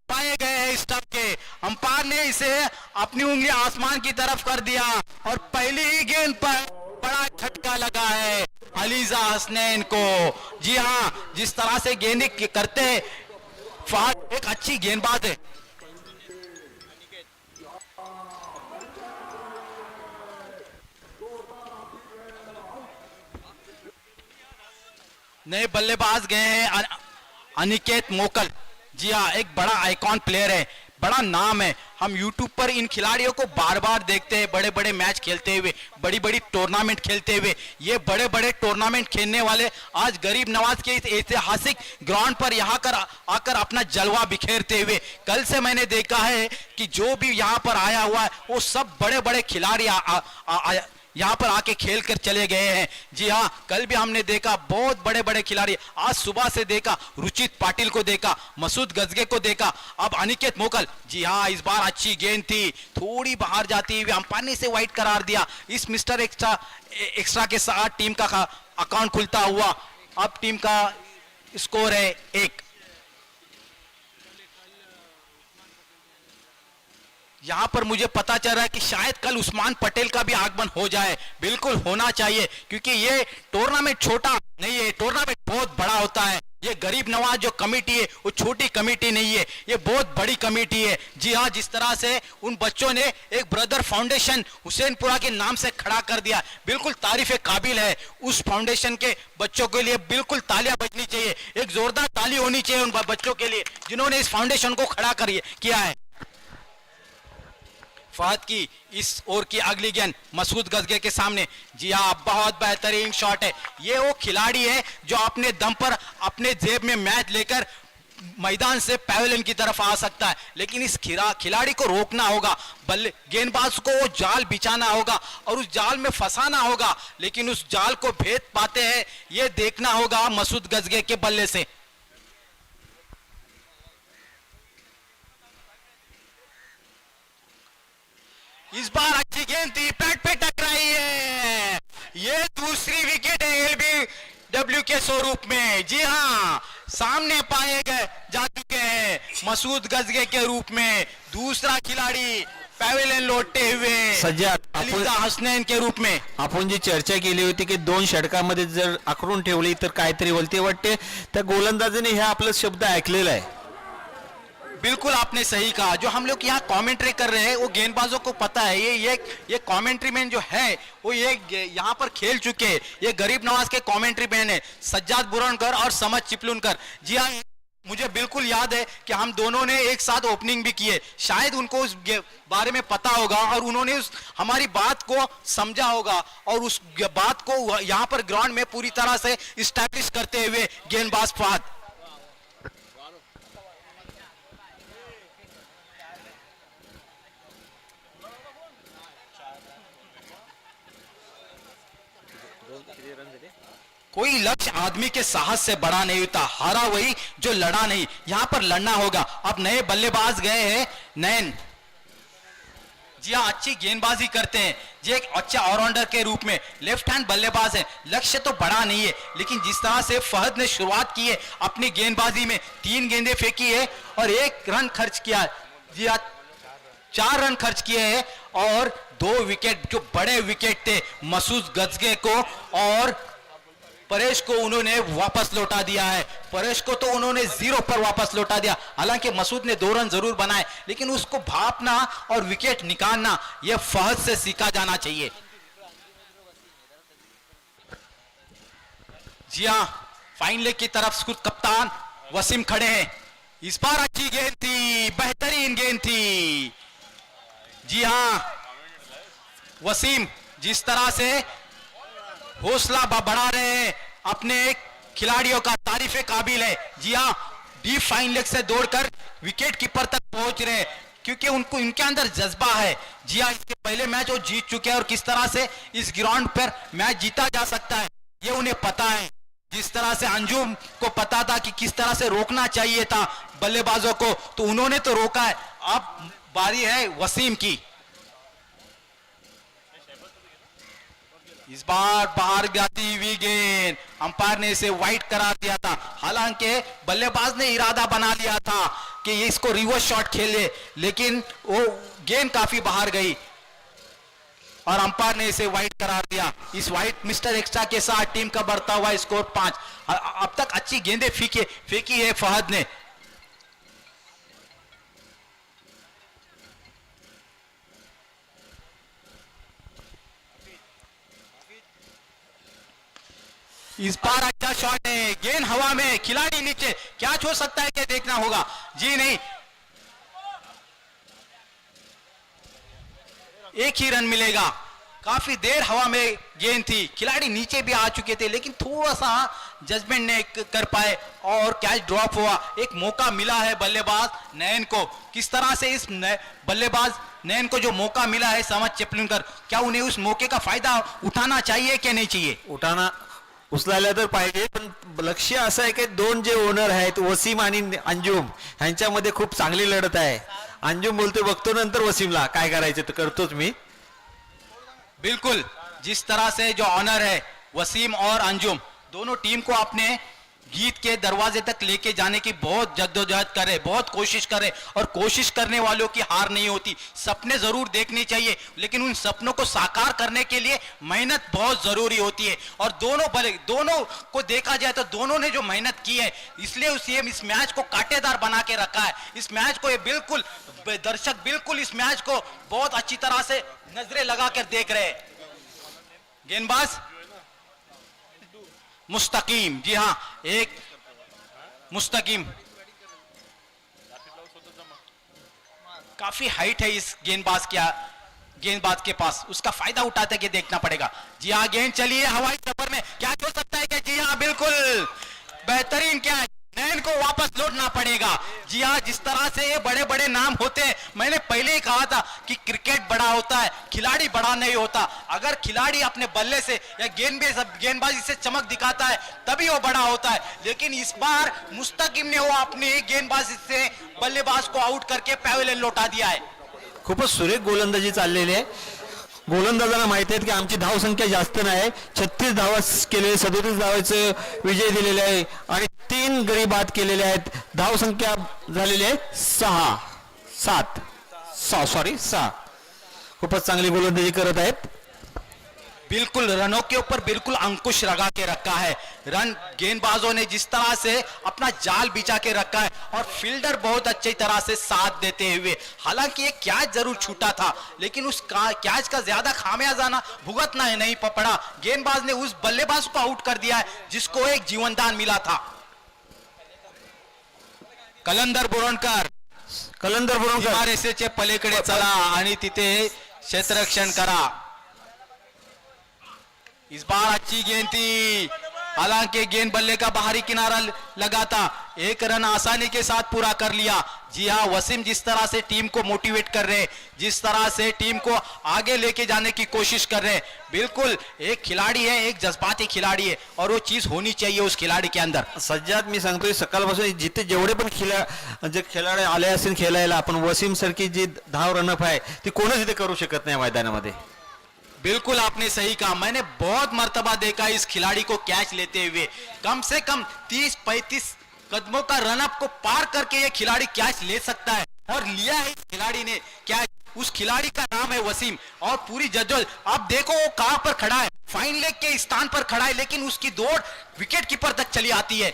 पाए गए स्टंप के. अंपायर ने इसे अपनी उंगली आसमान की तरफ कर दिया और पहली ही गेंद पर बड़ा झटका लगा है अलीजा हसनैन को. जी हाँ, जिस तरह से गेंद करते फहद एक अच्छी गेंदबाज है. नए बल्लेबाज गए हैं अनिकेत मोकल. जी हाँ, एक बड़ा आइकॉन प्लेयर है, बड़ा नाम है. हम YouTube पर इन खिलाड़ियों को बार बार देखते हैं, बड़े बड़े मैच खेलते हुए, बड़ी बड़ी टूर्नामेंट खेलते हुए. ये बड़े बड़े टूर्नामेंट खेलने वाले आज गरीब नवाज के इस ऐतिहासिक ग्राउंड पर यहाँ आकर अपना जलवा बिखेरते हुए. कल से मैंने देखा है कि जो भी यहाँ पर आया हुआ है वो सब बड़े बड़े खिलाड़ी यहाँ पर आके खेल कर चले गए हैं. जी हाँ, कल भी हमने देखा बहुत बड़े बड़े खिलाड़ी. आज सुबह से देखा रुचित पाटिल को देखा, मसूद गजगे को देखा, अब अनिकेत मोकल. जी हाँ, इस बार अच्छी गेंद थी, थोड़ी बाहर जाती हुई अंपायर ने इसे वाइड करार दिया. इस मिस्टर एक्स्ट्रा के साथ टीम का अकाउंट खुलता हुआ. अब टीम का स्कोर है 1. यहां पर मुझे पता चल रहा है कि शायद कल उस्मान पटेल का भी आगमन हो जाए. बिल्कुल होना चाहिए, क्योंकि ये टूर्नामेंट छोटा नहीं है, टूर्नामेंट बहुत बड़ा होता है. ये गरीब नवाज जो कमेटी है वो छोटी कमेटी नहीं है, ये बहुत बड़ी कमेटी है. जी हाँ, जिस तरह से उन बच्चों ने एक ब्रदर फाउंडेशन हुसैनपुरा के नाम से खड़ा कर दिया, बिल्कुल तारीफ काबिल है. उस फाउंडेशन के बच्चों के लिए बिल्कुल तालियां बजनी चाहिए, एक जोरदार ताली होनी चाहिए उन बच्चों के लिए जिन्होंने इस फाउंडेशन को खड़ा किया है. फहद की इस ओवर की अगली गेंद मसूद गजगे के सामने. जी हाँ, बहुत बेहतरीन शॉट है. ये वो खिलाड़ी है जो अपने दम पर अपने जेब में मैच लेकर मैदान से पैवेलियन की तरफ आ सकता है, लेकिन इस खिलाड़ी को रोकना होगा. गेंदबाज को वो जाल बिछाना होगा और उस जाल में फंसाना होगा, लेकिन उस जाल को भेद पाते हैं ये देखना होगा मसूद गजगे के बल्ले से. इस बार अच्छी गेंद थी, पैट पे टकराई है. ये दूसरी विकेट है एलबीडब्ल्यू के स्वरूप में. जी हाँ, सामने पाए गए जा चुके हैं मसूद गजगे के रूप में. दूसरा खिलाड़ी पॅव्हेलियन लोटते हुए सज्जाद अलीजा हसनैन के रूप में. आपण जी चर्चा केली होती की 2 षटकामध्ये जर आखडून ठेवली तर काहीतरी बोलते वाटते, त्या गोलंदाजाने हे आपला शब्द ऐकलेला आहे. बिल्कुल आपने सही कहा. जो हम लोग यहाँ कमेंट्री कर रहे हैं वो गेंदबाजों को पता है. ये कमेंट्री मैन जो है वो ये यहाँ पर खेल चुके हैं. ये गरीब नवाज के कमेंट्री मैन है, सज्जाद बुरनकर और समझ चिपलुनकर. जी हाँ, मुझे बिल्कुल याद है कि हम दोनों ने एक साथ ओपनिंग भी की है, शायद उनको उस बारे में पता होगा और उन्होंने हमारी बात को समझा होगा और उस बात को यहाँ पर ग्राउंड में पूरी तरह से इस्टेब्लिश करते हुए गेंदबाज फहद। कोई लक्ष्य आदमी के साहस से बड़ा नहीं होता, हारा वही जो लड़ा नहीं। यहां पर लड़ना होगा। अब नए बल्लेबाज गए हैं नयन, जी हाँ अच्छी गेंदबाजी करते हैं जी, एक अच्छा ऑलराउंडर के रूप में लेफ्ट हैंड बल्लेबाज है। लक्ष्य तो बड़ा नहीं है लेकिन जिस तरह से फहद ने शुरुआत की है अपनी गेंदबाजी में, 3 गेंदें फेंकी है और 1 रन खर्च किया है। जी हाँ 4 रन खर्च किए हैं और 2 विकेट जो बड़े विकेट थे मसूद गजगे को और परेश को उन्होंने वापस लौटा दिया है। परेश को तो उन्होंने 0 पर वापस लौटा दिया। हालांकि मसूद ने 2 रन जरूर बनाए लेकिन उसको भापना और विकेट निकालना यह फहद से सीखा जाना चाहिए। जी हां फाइन लेग की तरफ खुद कप्तान वसीम खड़े हैं। इस बार अच्छी गेंद थी, बेहतरीन गेंद थी। जी हां वसीम जिस तरह से हौसला बढ़ा रहे हैं अपने खिलाड़ियों का, तारीफे काबिल है। जी हाँ डीप फाइन लेग से दौड़कर विकेट कीपर तक पहुंच रहे हैं क्योंकि उनको इनके अंदर जज्बा है। जी हाँ इसके पहले मैच वो जीत चुके हैं और किस तरह से इस ग्राउंड पर मैच जीता जा सकता है ये उन्हें पता है। जिस तरह से अंजुम को पता था कि किस तरह से रोकना चाहिए था बल्लेबाजों को, तो उन्होंने तो रोका है। अब बारी है वसीम की। इस बार बाहर जाती हुई गेंद, अंपायर ने इसे वाइड करार दिया था। हालांकि बल्लेबाज ने इरादा बना लिया था कि ये इसको रिवर्स शॉट खेले लेकिन वो गेंद काफी बाहर गई और अंपायर ने इसे वाइड करार दिया। इस वाइड मिस्टर एक्स्ट्रा के साथ टीम का बढ़ता हुआ स्कोर 5। अब तक अच्छी गेंदें फेंकी है फहद ने। इस बार अच्छा शॉट है, गेंद हवा में, खिलाड़ी नीचे, क्या हो सकता है क्या देखना होगा। जी नहीं, 1 ही रन मिलेगा। काफी देर हवा में गेंद थी, खिलाड़ी नीचे भी आ चुके थे लेकिन थोड़ा सा जजमेंट नहीं कर पाए और कैच ड्रॉप हुआ। एक मौका मिला है बल्लेबाज नयन को। किस तरह से इस बल्लेबाज नयन को जो मौका मिला है समझ चेपलूनकर, क्या उन्हें उस मौके का फायदा उठाना चाहिए क्या नहीं चाहिए? उचलायला तर पाहिजे, पण लक्ष्य असं आहे की 2 जे ओनर आहेत वसीम आणि अंजुम ह्यांच्यामध्ये खूप चांगली लढत आहे. अंजुम बोलते बघतो नंतर वसीमला काय करायचं तर करतोच मी. बिल्कुल जिस तरह से जो ऑनर है वसीम और अंजुम दोनों टीम को अपने जीत के दरवाजे तक लेके जाने की बहुत जद्दोजहद करे, बहुत कोशिश करे और कोशिश करने वालों की हार नहीं होती। सपने जरूर देखने चाहिए लेकिन उन सपनों को साकार करने के लिए मेहनत बहुत जरूरी होती है और दोनों को देखा जाए तो दोनों ने जो मेहनत की है इसलिए इस मैच को कांटेदार बना के रखा है। इस मैच को ये बिल्कुल दर्शक बिल्कुल इस मैच को बहुत अच्छी तरह से नजरें लगा कर देख रहे हैं। गेंदबाज मुस्तकीम, जी हाँ एक मुस्तकीम, काफी हाइट है इस गेंदबाज के पास, उसका फायदा उठाते कि देखना पड़ेगा। जी हाँ गेंद चली है हवाई सफर में, क्या हो सकता है क्या? जी हाँ बिल्कुल बेहतरीन कैच, नयन को वापस लौटना पड़ेगा। जी हाँ जिस तरह से ये बड़े बड़े नाम होते हैं, मैंने पहले ही कहा था कि क्रिकेट बड़ा होता है, खिलाड़ी बड़ा नहीं होता। अगर खिलाड़ी अपने बल्ले से या गेंदबाजी से चमक दिखाता है तभी वो बड़ा होता है। लेकिन इस बार मुस्तकीम ने वो अपनी गेंदबाजी से बल्लेबाज को आउट करके पवेलियन लौटा दिया है। खूपच सुरेख गोलंदाजी चाललेली आहे. गोलंदाजांना माहिती आहे की आमची धाव संख्या जास्त नाही, 36 धावा केले, 37 धावाचे विजय दिलेले आहे आणि 3 गडी बाद केलेले आहेत. धाव संख्या झालेली आहे 6. खूपच चांगली गोलंदाजी करत आहेत. बिल्कुल रनों के ऊपर बिल्कुल अंकुश लगा के रखा है। रन गेंदबाजों ने जिस तरह से अपना जाल बिछा के रखा है और फील्डर बहुत अच्छी तरह से साथ देते हुए, हालांकि ये कैच जरूर छूटा था लेकिन उस कैच का ज्यादा खामियाजाना भुगतना नहीं पड़ा। गेंदबाज ने उस बल्लेबाज को आउट कर दिया है जिसको एक जीवनदान मिला था। कलंदर बोरणकर कलंदर पलीकडे चला आणि तिथे क्षेत्ररक्षण करा. इस बार अच्छी गेंद थी, हालांकि गेंद बल्ले का बाहरी किनारा लगा था. एक रन आसानी के साथ पूरा कर लिया. जी हाँ, वसीम जिस तरह से टीम को मोटिवेट कर रहे हैं, जिस तरह से टीम को आगे लेके जाने की कोशिश कर रहे हैं, बिल्कुल एक खिलाडी है, एक जज्बाती खिलाडी है और वो चीज होनी चाहिए उस खिलाडी के अंदर. सज्जाद मी सांगतोय सकाळपासून जिथे जेवढे पण जे खेळाडू आले असतील खेळायला, आपण वसीम सारखी जी धाव रनअप आहे ती कोणच इथे करू शकत नाही मैदानामध्ये. बिल्कुल आपने सही कहा. मैंने बहुत मर्तबा देखा इस खिलाड़ी को कैच लेते हुए. कम से कम 30-35 कदमों का रनअप को पार करके ये खिलाड़ी कैच ले सकता है और लिया है इस खिलाड़ी ने कैच. उस खिलाड़ी का नाम है वसीम और पूरी जद्दोजहद. आप देखो वो कहां पर खड़ा है, फाइन लेग के स्थान पर खड़ा है, लेकिन उसकी दौड़ विकेट कीपर तक चली आती है.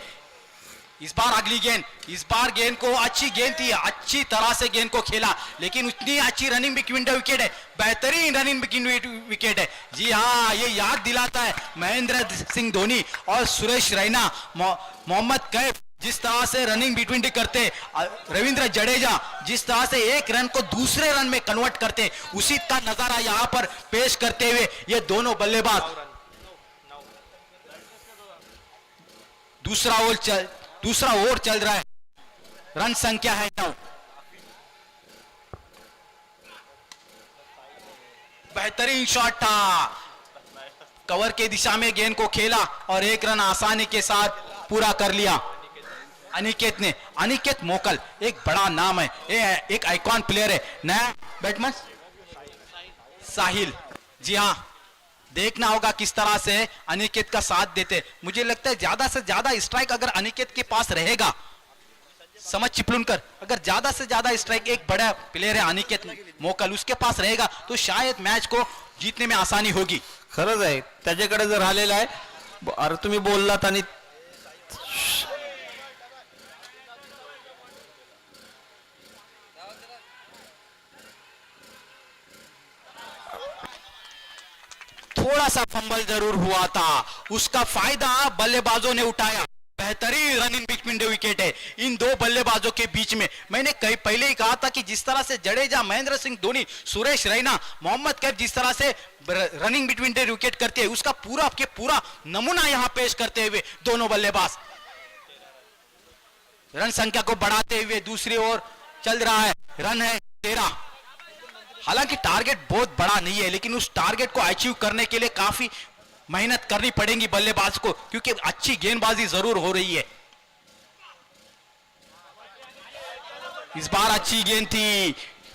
इस बार अगली गेंद, इस बार गेंद को अच्छी गेंद थी, अच्छी तरह से गेंद को खेला, लेकिन उतनी अच्छी रनिंग बिटवीन द विकेट है, बेहतरीन रनिंग बिटवीन विकेट है. जी हाँ, ये याद दिलाता है महेंद्र सिंह धोनी और सुरेश रैना, मोहम्मद कैफ जिस तरह से रनिंग बिटवीन द करते, रविंद्र जडेजा जिस तरह से एक रन को दूसरे रन में कन्वर्ट करते, उसी का नजारा यहाँ पर पेश करते हुए ये दोनों बल्लेबाज. दूसरा ओवर चल रहा है. रन संख्या है 9. बेहतरीन शॉट था, कवर के दिशा में गेंद को खेला और एक रन आसानी के साथ पूरा कर लिया अनिकेत ने. अनिकेत मोकल एक बड़ा नाम है, एक आइकॉन प्लेयर है. नया बैट्समैन साहिल. जी हाँ, देखना होगा किस तरह से अनिकेत का साथ देते. मुझे लगता है ज्यादा से ज्यादा स्ट्राइक अगर अनिकेत के पास रहेगा, समझ चिपलुनकर, अगर ज्यादा से ज्यादा स्ट्राइक, एक बड़ा प्लेयर है अनिकेत मोकल, उसके पास रहेगा तो शायद मैच को जीतने में आसानी होगी. खरंच आहे, त्याच्याकडे जर आलेला आहे. अरे तुम्ही बोललात आणि थोड़ा सा फंबल जरूर हुआ था, उसका फायदा बल्लेबाजों ने उठाया. बेहतरीन रनिंग बिटवीन द विकेट है इन दो बल्लेबाजों के बीच में. मैंने कई पहले ही कहा था कि जिस तरह से जडेजा, महेंद्र सिंह धोनी, सुरेश रैना, मोहम्मद कैफ जिस तरह से रनिंग बिटवीन द विकेट करते हैं, उसका पूरा के पूरा नमूना यहां पेश करते हुए दोनों बल्लेबाज रन संख्या को बढ़ाते हुए दूसरी ओर चल रहा है. रन है 13. हालांकि टारगेट बहुत बड़ा नहीं है, लेकिन उस टारगेट को अचीव करने के लिए काफी मेहनत करनी पड़ेगी बल्लेबाज को, क्योंकि अच्छी गेंदबाजी जरूर हो रही है. इस बार अच्छी गेंद थी,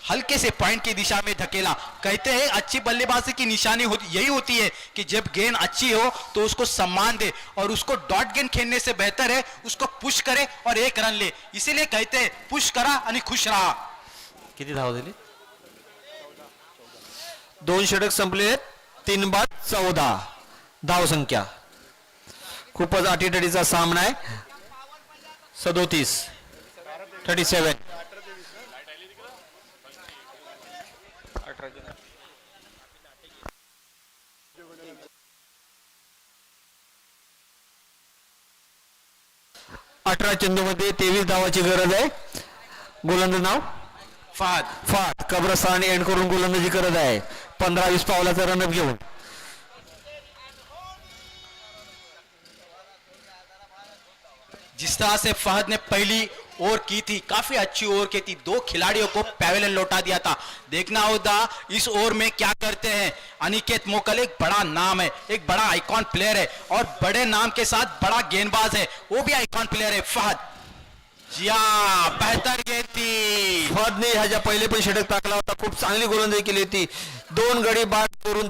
हल्के से पॉइंट की दिशा में धकेला. कहते हैं अच्छी बल्लेबाजी की निशानी यही होती है कि जब गेंद अच्छी हो तो उसको सम्मान दे, और उसको डॉट गेंद खेलने से बेहतर है उसको पुश करे और एक रन ले. इसीलिए कहते हैं पुश करा आणि खुश रहा. किती धाव दिली? 2 षटक संपले. 3 बाद 14 धाव संख्या. खूपच अटीतटीचा सामना आहे. 37. 18 चेंडूमध्ये 23 धावाची गरज आहे. गोलंदाज नाव फाद कब्रस्तान एंड करून गोलंदाजी करत आहे. 15-20 पावलाचा रनअप घेऊन. जिस तरह से फहद ने पहली ओवर की थी, काफी अच्छी ओवर की थी, 2 खिलाड़ियों को पैवेलियन लौटा दिया था. देखना होगा इस ओवर में क्या करते हैं. अनिकेत मोकल एक बड़ा नाम है, एक बड़ा आइकॉन प्लेयर है और बड़े नाम के साथ बड़ा गेंदबाज है, वो भी आइकॉन प्लेयर है फहद. जी हाँ, बेहतर गेंद थी. फहदने ह्याच्या पहिले पण षटक टाकला होता. खूप चांगली गोलंदाजी केली होती. 2 गडी बाद करून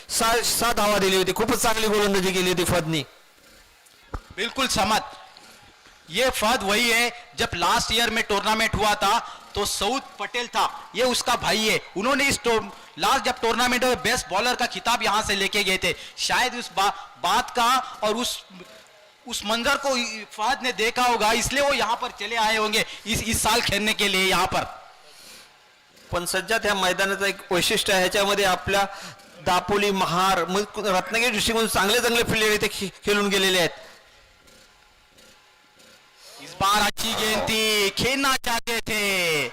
6 धावा दिली होती. खूपच चांगली गोलंदाजी केली होती फहदनी. बिल्कुल समत. ये फहद वही है, जब लास्ट ईयर में टूर्नामेंट हुआ था तो सऊद पटेल था, ये उसका भाई है. उन्होंने इस लास्ट जब टूर्नामेंट में बेस्ट बॉलर का खिताब यहां से लेके गए थे, शायद उस बात का और उस मंजर को फहद ने देखा होगा, इसलिए वो यहाँ पर चले आए होंगे इस साल खेलने के लिए यहाँ पर. पण सज्जात ह्या मैदानाचं एक वैशिष्ट्य आहे, ह्याच्यामध्ये आपल्या दापोली, महार, रत्नागिरी दृष्टिकोन चांगले प्लेयर इथे खेळून गेलेले आहेत. इस बार अच्छी गेंद थी, खेलना चाहते थे,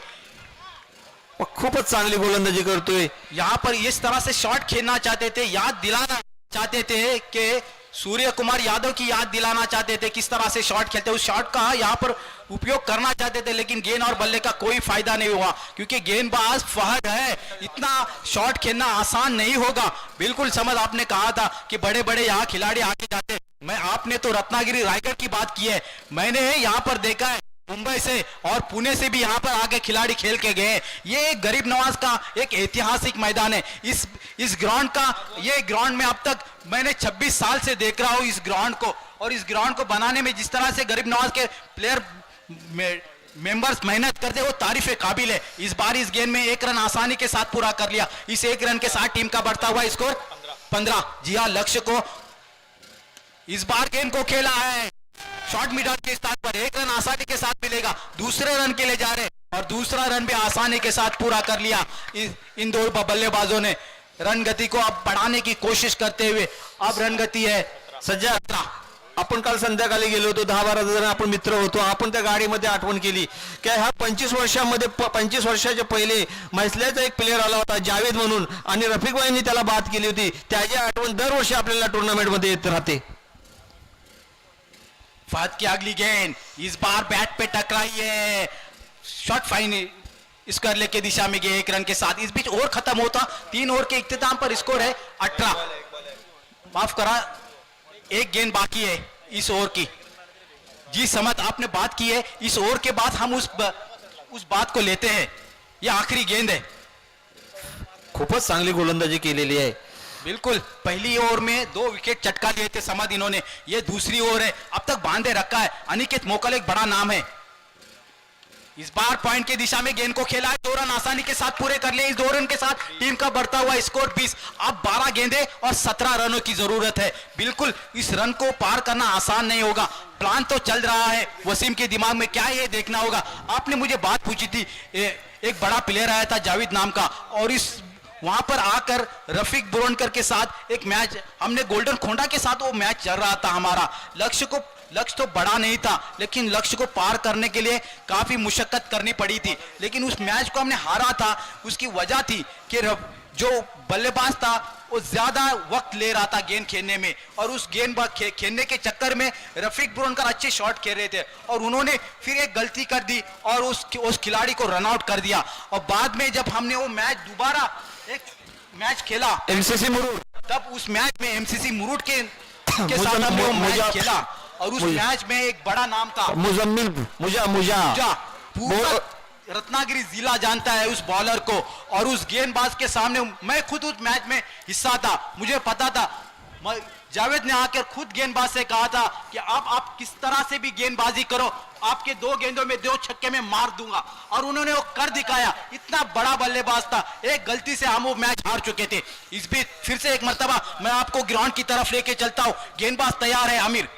खूपच चांगली गोलंदाजी करतोय. यहाँ पर इस तरह से शॉट खेलना चाहते थे, याद दिलाना चाहते थे कि सूर्य कुमार यादव की याद दिलाना चाहते थे किस तरह से शॉट खेलते, उस शॉट का यहाँ पर उपयोग करना चाहते थे, लेकिन गेंद और बल्ले का कोई फायदा नहीं हुआ क्योंकि गेंदबाज फहद है, इतना शॉट खेलना आसान नहीं होगा. बिल्कुल समझ आपने कहा था कि बड़े बड़े यहाँ खिलाड़ी आगे जाते, मैं आपने तो रत्नागिरी रायगढ़ की बात की है, मैंने यहाँ पर देखा है मुंबई से और पुणे से भी यहाँ पर आगे खिलाड़ी खेल के गए. ये एक गरीब नवाज का एक ऐतिहासिक मैदान है. इस ग्राउंड का, ये ग्राउंड में अब तक मैंने 26 साल से देख रहा हूँ इस ग्राउंड को, और इस ग्राउंड को बनाने में जिस तरह से गरीब नवाज के प्लेयर मेंबर्स मेहनत करते वो तारीफ काबिल है. इस बार इस गेंद में 1 रन आसानी के साथ पूरा कर लिया. इस 1 रन के साथ टीम का बढ़ता हुआ स्कोर 15. जी हाँ, लक्ष्य को इस बार गेंद को खेला है शॉर्ट मिडल के स्थान पर, 1 रन आसानी के साथ मिलेगा. दूसरे रन के लिए जा रहे और दूसरा रन भी आसानी के साथ पूरा कर लिया. इन दो बल्लेबाजों ने रन गति को अब बढ़ाने की कोशिश करते हुए, अब रन गति है सज्जाद, आपण काल संध्याकाळी गेलो होतो, 10-12 जण आपण मित्र होतो. आपण त्या गाडीमध्ये आठवण केली की ह्या 25 वर्षामध्ये 25 वर्षाच्या पहिले म्हैसल्याचा एक प्लेअर आला होता जावेद म्हणून, आणि रफिक भाईंनी त्याला बात केली होती. त्याची आठवण दरवर्षी आपल्याला टुर्नामेंट मध्ये येत राहते. फहद की अगली गेंद इस बार बैट पे टकराई है, शॉट फाइन स्कोर के दिशा में गए 1 रन के साथ. इस बीच ओवर खत्म होता, 3 ओवर के इख्तिताम पर स्कोर है 18. माफ करा, 1 गेंद बाकी है इस ओवर की. जी समत आपने बात की है, इस ओवर के बाद हम उस बात को लेते हैं. यह आखिरी गेंद है. खूपच चांगली गोलंदाजी केलेली आहे. बिल्कुल, पहली ओवर में 2 विकेट चटका लिए थे समद इन्होंने, ये दूसरी ओवर है, अब तक बांधे रखा है. अनिकेत मोकल एक बड़ा नाम है. इस बार पॉइंट की दिशा में गेंद को खेला है, 2 रन आसानी के साथ पूरे कर लिए. इस 2 रन के साथ टीम का बढ़ता हुआ स्कोर 20. अब 12 गेंदें और 17 रनों की जरूरत है. बिल्कुल इस रन को पार करना आसान नहीं होगा. प्लान तो चल रहा है, वसीम के दिमाग में क्या है ये देखना होगा. आपने मुझे बात पूछी थी, एक बड़ा प्लेयर आया था जावेद नाम का, और इस वहां पर आकर रफीक बुरनकर के साथ एक मैच हमने गोल्डन खोंडा के साथ वो मैच चल रहा था हमारा. लक्ष्य तो बड़ा नहीं था, लेकिन लक्ष्य को पार करने के लिए काफी मुशक्कत करनी पड़ी थी. लेकिन उस मैच को हमने हारा था, उसकी वजह थी कि जो बल्लेबाज था वो ज्यादा वक्त ले रहा था गेंद खेलने में, और उस गेंद खेलने के चक्कर में रफीक बुरनकर अच्छे शॉट खेल रहे थे और उन्होंने फिर एक गलती कर दी और उस खिलाड़ी को रन आउट कर दिया. और बाद में जब हमने वो मैच दोबारा एक मैच खेला एमसीसी मुरुड, तब उस मैच में एमसीसी मुरुड के साथ हमने वो मैच खेला, और उस मैच में एक बड़ा नाम था मुजम्मिल मुजा. पूरा रत्नागिरी जिला जानता है उस बॉलर को, और उस गेंदबाज के सामने मैं खुद उस मैच में हिस्सा था, मुझे पता था. जावेद ने आकर खुद गेंदबाज से कहा था कि आप किस तरह से भी गेंदबाजी करो, आपके 2 गेंदों में 2 छक्के में मार दूंगा, और उन्होंने वो कर दिखाया. इतना बड़ा बल्लेबाज था, एक गलती से हम वो मैच हार चुके थे. इस बीच फिर से एक मर्तबा मैं आपको ग्राउंड की तरफ लेके चलता हूं. गेंदबाज तैयार है आमिर.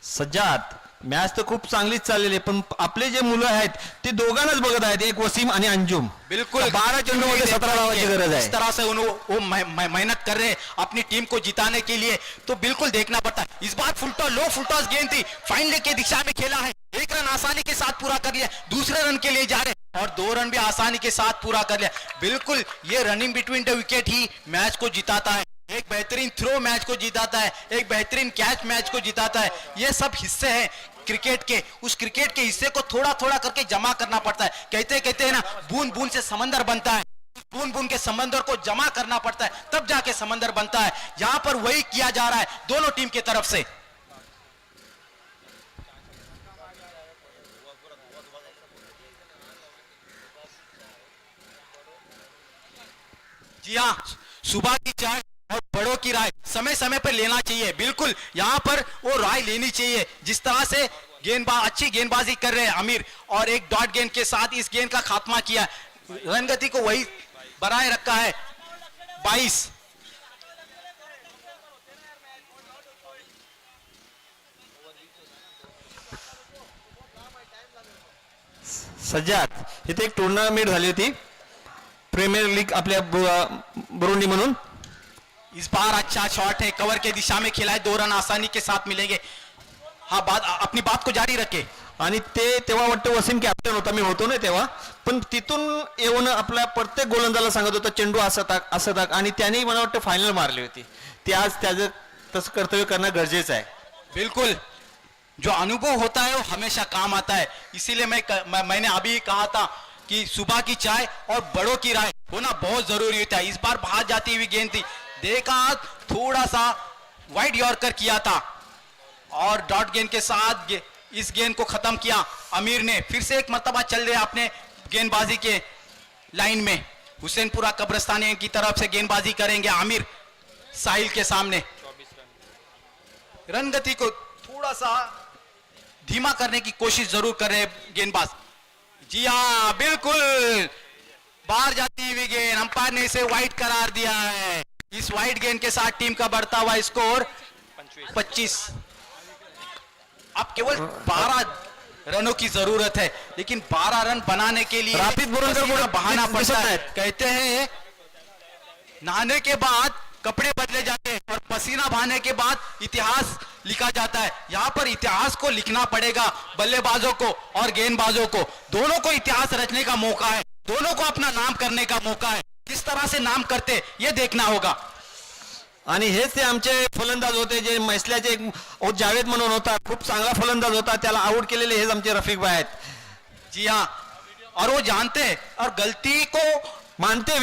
सज्जाद, मॅच तर खूप चांगलीच चाललेली आहे, पण आपले जे मुलं आहेत ते दोघांनाच बघत आहेत, एक वसीम आणि अंजुम. बिल्कुल 12 चेंडूमध्ये 17 धावांची गरज आहे. इस तरह से वो मेहनत कर रहे हैं अपनी टीम को जिताने के लिए, तो बिल्कुल देखना पड़ता है. इस बार लो फुलटॉस गेंद थी, फाइनल के दिशा में खेला है, 1 रन आसानी के साथ पूरा कर लिया. दूसरे रन के लिए जा रहे और 2 रन भी आसानी के साथ पूरा कर लिया. बिल्कुल ये running between the wicket he match को जिताता है. एक बेहतरीन थ्रो मैच को जिताता है, एक बेहतरीन कैच मैच को जिताता है. ये सब हिस्से हैं क्रिकेट के. उस क्रिकेट के हिस्से को थोड़ा थोड़ा करके जमा करना पड़ता है. कहते हैं ना, बूंद बूंद से समंदर बनता है. बूंद बूंद के समंदर को जमा करना पड़ता है, तब जाके समंदर बनता है. यहां पर वही किया जा रहा है दोनों टीम की तरफ से. जी हाँ, सुबह की चाय और बड़ों की राय समय समय पर लेना चाहिए. बिल्कुल यहाँ पर वो राय लेनी चाहिए. जिस तरह से अच्छी गेंदबाजी कर रहे हैं आमिर, और एक डॉट गेंद के साथ इस गेंद का खात्मा किया. रनगति को वही बनाए रखा है 22. सज्जाद, इथे एक टुर्नामेंट झाली होती प्रीमियर लीग आपल्या बुरुंडी म्हणून. इस बार अच्छा शॉट है, कवर के दिशा में खेला है, 2 रन आसानी के साथ मिलेंगे. हाँ, अपनी बात को जारी रखे. आणि ते तेव्हा वाटतं वसीम कॅप्टन होता, मी होतो ना तेव्हा, पण तिथून येऊन आपल्या प्रत्येक गोलंदाजाला सांगत होता चेंडू असं टाक आणि त्याने मला वाटतं फायनल मारली होती. ते आज त्याचं तसं कर्तव्य करणं गरजेचं आहे. बिल्कुल, जो अनुभव होता है वो हमेशा काम आता है. इसीलिए मैंने अभी कहा था कि सुबह की चाय और बड़ों की राय होना बहुत जरूरी होता है. इस बार बाहर जाती हुई गेंद थी, देखा थोड़ा सा वाइड यॉर्कर किया था और डॉट गेंद के साथ इस गेंद को खत्म किया आमिर ने. फिर से एक मर्तबा चल रहे अपने गेंदबाजी के लाइन में. हुसैनपुरा कब्रस्तानी की तरफ से गेंदबाजी करेंगे आमिर साहिल के सामने. रन गति को थोड़ा सा धीमा करने की कोशिश जरूर कर रहे गेंदबाज. जी हाँ, बिल्कुल बाहर जाती हुई गेंद, अंपायर ने इसे वाइड करार दिया है. इस वाइड गेंद के साथ टीम का बढ़ता हुआ स्कोर 25. अब केवल 12 रनों की जरूरत है, लेकिन 12 रन बनाने के लिए राफिद बोरनकर पसीना बोलत बहाना दिसत पड़ता है. नाहीत. कहते हैं नहाने के बाद कपड़े बदले जाते हैं और पसीना बहाने के बाद इतिहास लिखा जाता है. यहाँ पर इतिहास को लिखना पड़ेगा बल्लेबाजों को और गेंदबाजों को. दोनों को इतिहास रचने का मौका है, दोनों को अपना नाम करने का मौका है. किस तरह से नाम करते ये देखना होगा. आणि हेच ते आमचे फलंदाज होते जे मैसल्याचे एक जावेद म्हणून होता, खूप चांगला फलंदाज होता, त्याला आउट केलेले हेच आमचे रफिक भाई आहेत. जी हाँ, और वो जानते हैं और गलती को मानते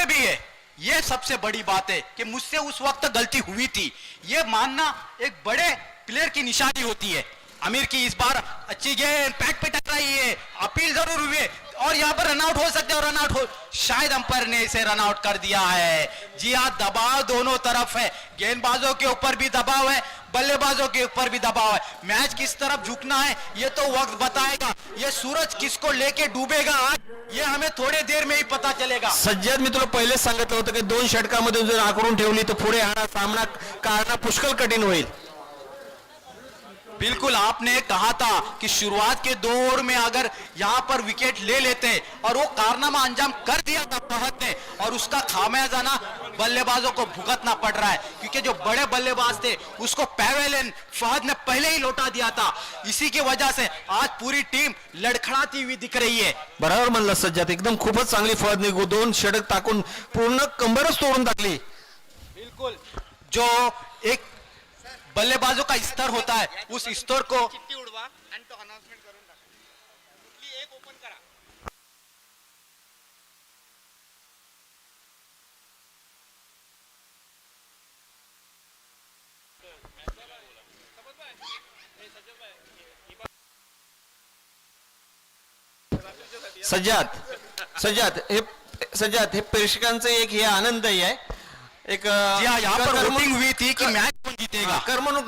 भी है. ये सबसे बड़ी बात है कि मुझसे उस वक्त गलती हुई थी, ये मानना एक बड़े प्लेयर की निशानी होती है. आमिर की इस बार अच्छी गेंद पैक पे टकराई है, अपील जरूर हुई है और यहाँ पर रनआउट हो सकते हैं और रनआउट हो, शायद अंपायर ने इसे रनआउट कर दिया है. जी हाँ, दबाव दोनों तरफ है, गेंदबाजों के ऊपर भी दबाव है, बल्लेबाजों के ऊपर भी दबाव है. मैच किस तरफ झुकना है ये तो वक्त बताएगा. ये सूरज किसको लेके डूबेगा आज ये हमें थोड़ी देर में ही पता चलेगा. सज्जाद, मी तुला पहिलेच सांगितलं होतं की 2 षटकामध्ये जर आकडून ठेवली तर पुढे हा सामना काढणं पुष्कळ कठीण होईल. बिल्कुल, आपने कहा था कि शुरुआत के 2 ओवर में अगर यहाँ पर विकेट ले लेते और वो कारनामा अंजाम कर दिया था फहद ने, और उसका खामियाजा ना बल्लेबाजों को भुगतना पड़ रहा है, क्योंकि जो बड़े बल्लेबाज थे उसको पवेलियन फहद ने पहले ही लौटा दिया था. इसी की वजह से आज पूरी टीम लड़खड़ाती हुई दिख रही है. बरोबर म्हणलं सज्जाद, एकदम खूपच चांगली फळदणी 2 षटक टाकून पूर्ण कंबरच तोडून टाकली. बिल्कुल, जो एक बल्लेबाजों का स्तर होता है उस स्तर को चिट्टी उडवा आणि तो अनाउन्समेंट करून टाका. कुठली एक ओपन करा. सज्जाद हे प्रेक्षकांचं एक हे आनंदही आहे. एक जी हाँ, यहाँ पर वोटिंग हुई थी कि मैच कौन जीतेगा, करमणूक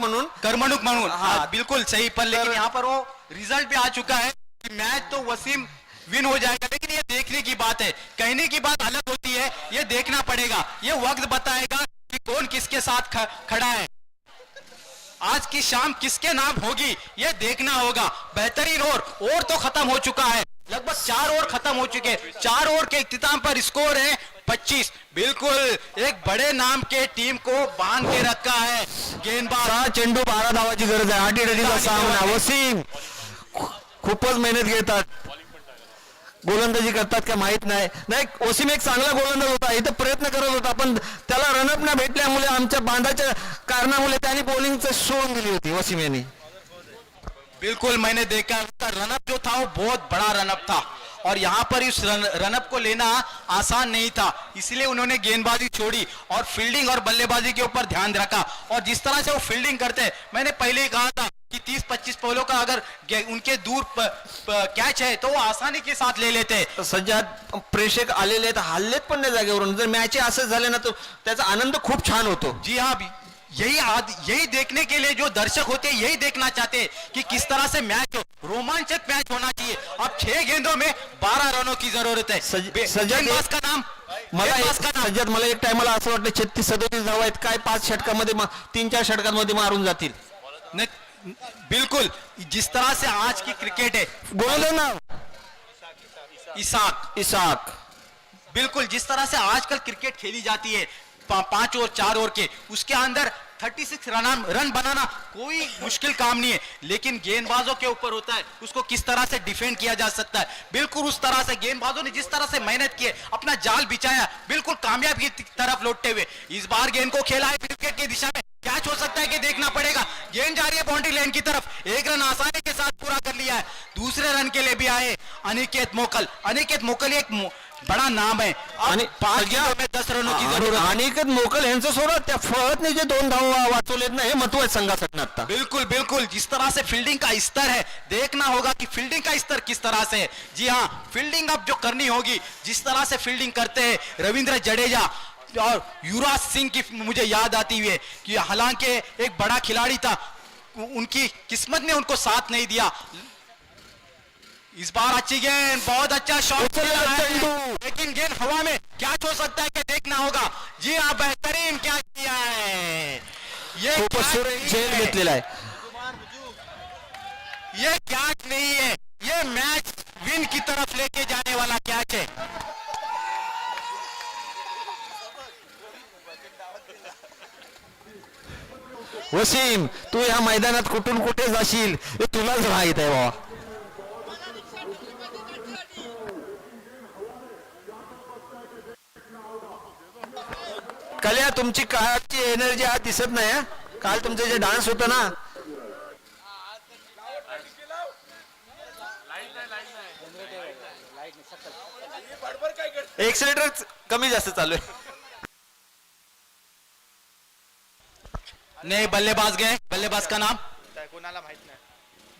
म्हणून. हाँ बिल्कुल सही. पर लेकिन यहाँ पर वो रिजल्ट भी आ चुका है कि मैच तो वसीम विन हो जाएगा. लेकिन ये देखने की बात है, कहने की बात अलग होती है, ये देखना पड़ेगा. ये वक्त बताएगा कि कौन किसके साथ खड़ा है. आज की शाम किसके नाम होगी ये देखना होगा. बेहतरीन ओवर तो खत्म हो चुका है, लगभग 4 ओवर खत्म हो चुके हैं. 4 ओवर के इख्तिताम पर स्कोर है 25. बिल्कुल एक बड़े नाम के टीम को बांध के रखा है गेंदबाज. चेंडू 12 धावाची गरज आहे. आटीडटीचा सामना. वसीम खूपच मेहनत घेतात, गोलंदाजी करतात का माहित नाही. वसीम एक चांगला गोलंदाज होता, इथं प्रयत्न करत होता, पण त्याला रनअप न भेटल्यामुळे आमच्या बांधाच्या कारणामुळे त्यांनी बॉलिंगचं सोडून दिली होती वसीम यांनी. बिल्कुल, मैंने देखा उसका रनअप जो था वो बहुत बड़ा रनअप था और यहाँ पर इस रनअप को लेना आसान नहीं था. इसलिए उन्होंने गेंदबाजी छोड़ी और फील्डिंग और बल्लेबाजी के ऊपर ध्यान रखा. और जिस तरह से वो फील्डिंग करते हैं, मैंने पहले ही कहा था कि 30-25 पोलों का अगर उनके दूर कैच है तो वो आसानी के साथ ले लेते हैं. सज्जाद, प्रेक्षक आलेले आहेत, हल्लेत पण नाही जागेवरून. जर मॅच असं झाले ना तर त्याचा आनंद खूप छान होतो. जी हाँ, यही देखने के लिए जो दर्शक होते हैं यही देखना चाहते हैं कि किस तरह से मैच हो, रोमांचक मैच होना चाहिए. अब 6 गेंदों में 12 रनों की जरूरत है. गेंदबाज का नाम सज्जाद, मला एक टाइमला असं वाटलं 36-37 धावा आहेत काय 5 षटकामध्ये 3-4 षटकांमध्ये मारून जातील. बिल्कुल, जिस तरह से आज की क्रिकेट है, गोलंदाज नाव इसाक. बिल्कुल, जिस तरह से आजकल क्रिकेट खेली जाती है 5 और 4 ओवर के, उसके अंदर 36 रन बनाना कोई मुश्किल काम नहीं है, लेकिन गेंदबाजों के ऊपर होता है उसको किस तरह से डिफेंड किया जा सकता है। बिल्कुल उस तरह से गेंदबाजों ने जिस तरह से मेहनत की है, अपना जाल बिछाया, बिल्कुल कामयाबी की तरफ लौटते हुए इस बार गेंद को खेला है विकेट की दिशा में। कैच हो सकता है कि देखना पड़ेगा। गेंद जा रही है बाउंड्री लाइन की तरफ, एक रन आसानी के साथ पूरा कर लिया है। दूसरे रन के लिए भी आए अनिकेत मोकल। अनिकेत मोकल एक बड़ा नाम है। आणि 5 गेंदों में 10 रनों की जरूरत है। अनिकेत मोकल यांचं सोडा त्या फळतने जे 2 धावा वाचवलेत ना, हे महत्व आहे संघासाठी आता. बिल्कुल बिल्कुल, जिस तरह से फील्डिंग का स्तर है, देखना होगा कि फील्डिंग का स्तर किस तरह से है। जी हाँ, फील्डिंग अब जो करनी होगी, जिस तरह से फील्डिंग करते हैं रविंद्र जडेजा और युवराज सिंह की मुझे याद आती हुई है कि हालांकि एक बड़ा खिलाड़ी था, उनकी किस्मत ने उनको साथ नहीं दिया। इस बार अच्छी गेंद, बहुत अच्छा शॉट लेकिन गेंद हवा में कैच हो सकता है कि देखना होगा। जी हाँ, बेहतरीन कैच किया है। ये खूपच सुरेख झेल घेतलेला आहे. ये कैच नहीं है, ये मैच विन की तरफ लेके जाने वाला कैच है। वसीम, तू या मैदानात कुठून कुठे जाशील हे तुलाच माहित आहे बाबा. कल्या, तुमची कालची एनर्जी आज दिसत नाही हं? काल तुमचं जे डान्स होतं ना, एक्सिलेटर कमी जास्त चालू आहे. नहीं, बल्लेबाज गए। बल्लेबाज का नाम, कोणाला माहित नाही.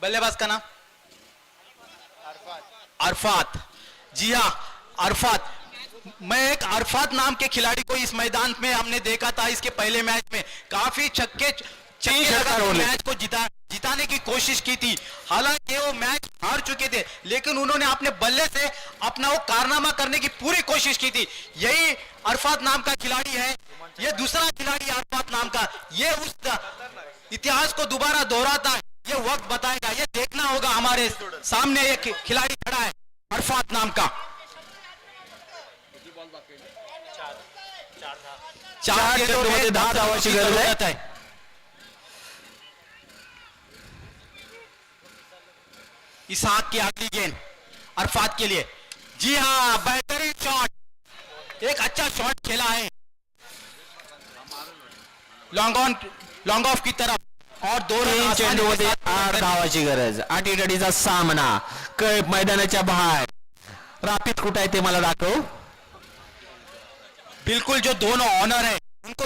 बल्लेबाज का नाम अरफात. अरफात। जी हाँ, अरफात। मैं एक अरफात नाम के खिलाड़ी को इस मैदान में हमने देखा था। इसके पहले मैच में काफी छक्के छक्के बोले। मैच को जिताने की कोशिश की थी। हालांकि वो मैच हार चुके थे, लेकिन उन्होंने अपने बल्ले से अपना वो कारनामा करने की पूरी कोशिश की थी। यही अरफात नाम का खिलाड़ी है। ये दूसरा खिलाड़ी अरफात नाम का, ये उस इतिहास को दोबारा दोहराता है, ये वक्त बताएगा। ये देखना होगा। हमारे सामने एक खिलाड़ी खड़ा है अरफात नाम का। 4 गेंदों में 10 धावांची जरूरत है। इसहाक की अगली गेंद अरफात के लिए। जी हाँ, बेहतरीन शॉट, एक अच्छा शॉट खेला है लॉन्ग ऑफ की तरफ और 2 रन 3 चेंडूमध्ये 8 धावाची गरज. आटीतडीचा सामना, कळप मैदानाच्या बाहेर. रापित कुठं आहे ते मला दाखव. बिल्कुल, जो दोनों ऑनर है उनको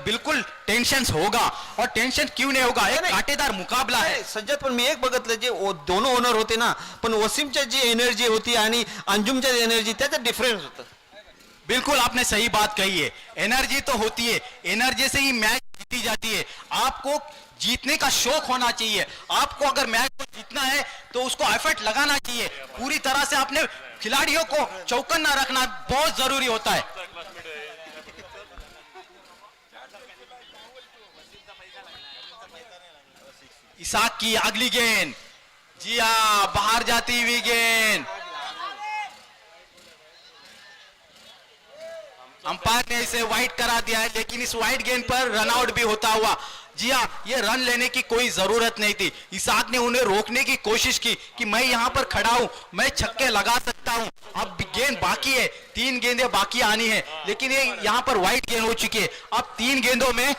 बिल्कुल टेंशन होगा, और टेंशन क्यों नहीं होगा, एक कांटेदार मुकाबला है. सज्जद, पण मी एक बघितलं, जे दोनों ओनर होते ना, पण वसीमच्या जी एनर्जी होती आणि अंजुमच्या एनर्जी त्याच्यात डिफरन्स होता. बिल्कुल आपने सही बात कही है। एनर्जी तो होती है, एनर्जी से ही मैच जीती जाती है। आपको जीतने का शौक होना चाहिए। आपको अगर मैच को जीतना है तो उसको एफर्ट लगाना चाहिए। पूरी तरह से अपने खिलाड़ियों को चौकन्ना रखना बहुत जरूरी होता है। इसाक की अगली गेंद, जी हाँ, बाहर जाती हुई गेंद। अंपायर ने इसे वाइड करा दिया है, लेकिन इस वाइड गेंद पर रन आउट भी होता हुआ। जी हाँ, ये रन लेने की कोई जरूरत नहीं थी। इसाक ने उन्हें रोकने की कोशिश की कि मैं यहाँ पर खड़ा हूं, मैं छक्के लगा सकता हूं। अब गेंद बाकी है, 3 गेंदें बाकी आनी है, लेकिन ये यहाँ पर वाइड गेंद हो चुकी है। अब 3 गेंदों में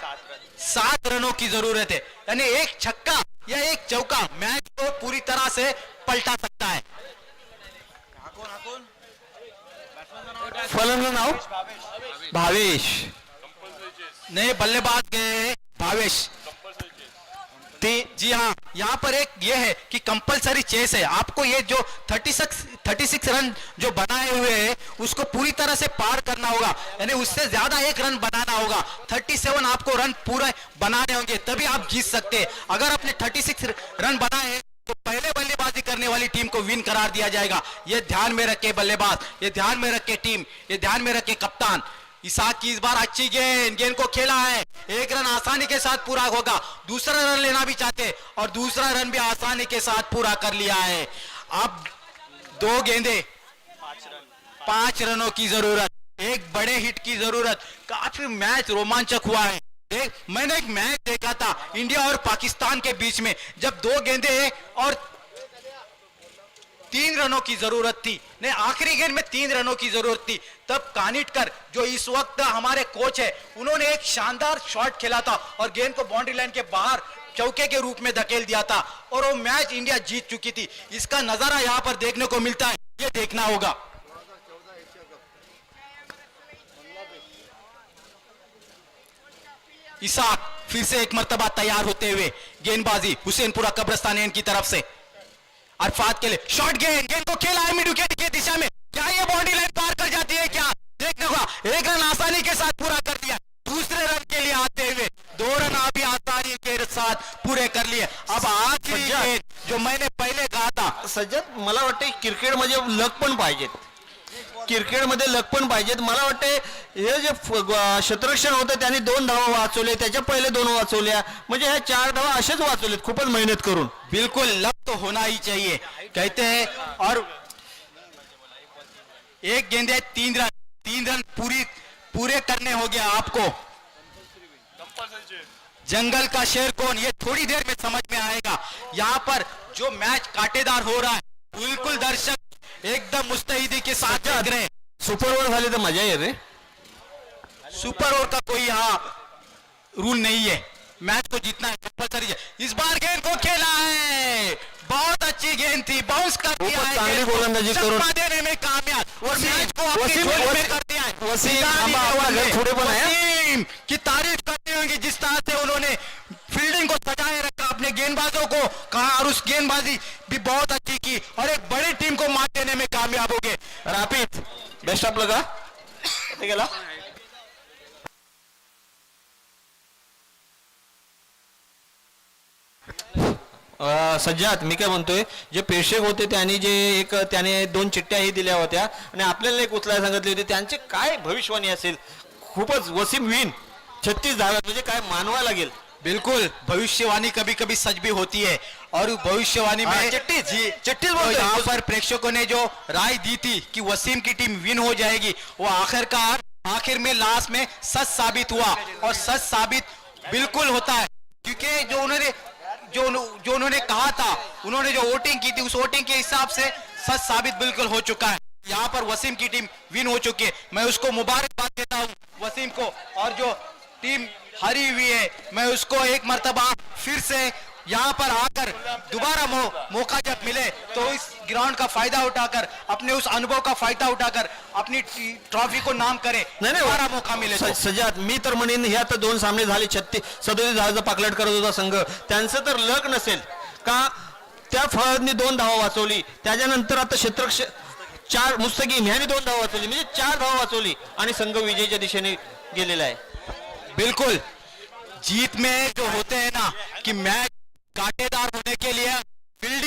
7 रनों की जरूरत है, यानी एक छक्का या एक चौका मैच को पूरी तरह से पलटा सकता है। फलंदाज नाव भावेश. नहीं, बल्लेबाज गए भावेश। जी हाँ, यहाँ पर एक ये है कि कंपलसरी चेस है। आपको ये जो 36 रन जो बनाए हुए हैं उसको पूरी तरह से पार करना होगा, यानी उससे ज्यादा एक रन बनाना होगा। 37 आपको रन पूरे बनाने होंगे, तभी आप जीत सकते हैं। अगर आपने 36 रन बनाए तो पहले बल्लेबाजी करने वाली टीम को विन करार दिया जाएगा। ये ध्यान में रखे बल्लेबाज, ये ध्यान में रखे टीम, ये ध्यान में रखे कप्तान। इसाक की इस बार अच्छी गेंद को खेला है, एक रन आसानी के साथ पूरा होगा। दूसरा रन लेना भी चाहते और दूसरा रन भी आसानी के साथ पूरा कर लिया है। अब 2 गेंदें, 5 रनों की जरूरत, एक बड़े हिट की जरूरत। काफी मैच रोमांचक हुआ है, मैंने एक मैच देखा था इंडिया और पाकिस्तान के बीच में, जब 2 गेंदे और 3 रनों की जरूरत थी, नहीं आखिरी गेंद में 3 रनों की जरूरत थी, तब कानिटकर जो इस वक्त हमारे कोच है, उन्होंने एक शानदार शॉट खेला था और गेंद को बाउंड्री लाइन के बाहर चौके के रूप में धकेल दिया था और वो मैच इंडिया जीत चुकी थी। इसका नजारा यहां पर देखने को मिलता है, ये देखना होगा। इसाक फिर से एक मर्तबा तैयार होते हुए, गेंदबाजी हुसैनपुरा कब्रस्तान की तरफ से अरफात के लिए शॉट, गेंद को खेला है मिड विकेट की दिशा में, क्या ये बाउंड्री लाइन पार कर जाती है क्या, देखने को 1 रन आसानी के साथ पूरा कर लिया। दूसरे रन के लिए आते हुए 2 रन अभी आसानी के साथ पूरे कर लिए। अब आखिरी गेंद जो मैंने पहले कहा था, सज्जद मला वाटते क्रिकेटमध्ये लक पण पाहिजेत, क्रिकेटमध्ये लक पण पाहिजेत. मला वाटते हे जे क्षेत्ररक्षण होतं त्यांनी 2 धावा वाचवले, त्याच्या पहिले 2 वाचवल्या, म्हणजे ह्या 4 धावा असेच वाचवलेत खूपच मेहनत करून. बिल्कुल लक तो होना ही चाहिए कहते हैं। और एक गेंदे 3 रन, 3 रन पूरे करने हो गया आपको। जंगल का शेर कौन, ये थोड़ी देर में समझ में आएगा। यहाँ पर जो मैच कांटेदार हो रहा है, बिल्कुल दर्शक एकदम मुस्तैदी के साथ देख रहे हैं। सुपर ओव्हर झाली तर मजा येईल रे. सुपर ओवर का कोई यहाँ रूल नहीं है, मैच को जीतना है कंपल्सरी है। इस बार गेंद को खेला है, बहुत अच्छी गेंद थी, बाउंस कर दिया है, चांगली गोलंदाजी करून चकमा देने में कामयाब और मैच को अपनी वसीम झोली में कर दिया है। वसीम की तारीफ करनी होगी, जिस तरह से उन्होंने फील्डिंग को सजाए रखा, अपने गेंदबाजों को कहा और उस गेंदबाजी भी बहुत अच्छी की और एक बड़ी टीम को मात देने में कामयाब हो गए। रापित बेस्ट ऑफ लगा गेला. सज्जाद मी काय म्हणतोय, जे प्रेक्षक होते त्यांनी त्याने 2 चिठ्ठ्याही दिल्या होत्या आणि आपल्याला एक उचलायला सांगितली होती, त्यांचे काय भविष्यवाणी असेल. खूपच वसीम विन 36 धावा म्हणजे काय मानवा लागेल. बिल्कुल भविष्यवाणी कभी कभी सच भी होती है और भविष्यवाणी में चिट्ठी तो यहाँ पर प्रेक्षकों ने जो राय दी थी कि वसीम की टीम विन हो जाएगी, वो आखिरकार आखिर में लास्ट में सच साबित हुआ और सच साबित बिल्कुल होता है, क्योंकि जो उन्होंने कहा था, उन्होंने जो वोटिंग की थी, उस वोटिंग के हिसाब से सच साबित बिल्कुल हो चुका है। यहाँ पर वसीम की टीम विन हो चुकी है, मैं उसको मुबारकबाद देता हूँ वसीम को। और जो टीम हारी हुई है, मैं उसको एक मर्तबा फिर से यहाँ पर आकर दोबारा मौका जब मिले तो इस ग्राउंड का फायदा उठाकर, अपने उस अनुभव का फायदा उठाकर अपनी ट्रॉफी को नाम करे, दोबारा मौका मिले तो। सज्जाद मी तर म्हणेन ह्या तर 2 सामने झाले, 37 धावाचा पाकलाट करत होता संघ, त्यांचं तर लक नसेल का त्या फळांनी 2 धावा वाचवली, त्याच्यानंतर आता क्षेत्ररक्षण 4 मुस्तकीम ह्याने 2 धावा वाचवली, म्हणजे 4 धावा वाचवली आणि संघ विजयाच्या दिशेने गेलेला आहे. बिल्कुल जीत में जो होते हैं ना कि मैच कांटेदार होने के लिए फील्डिंग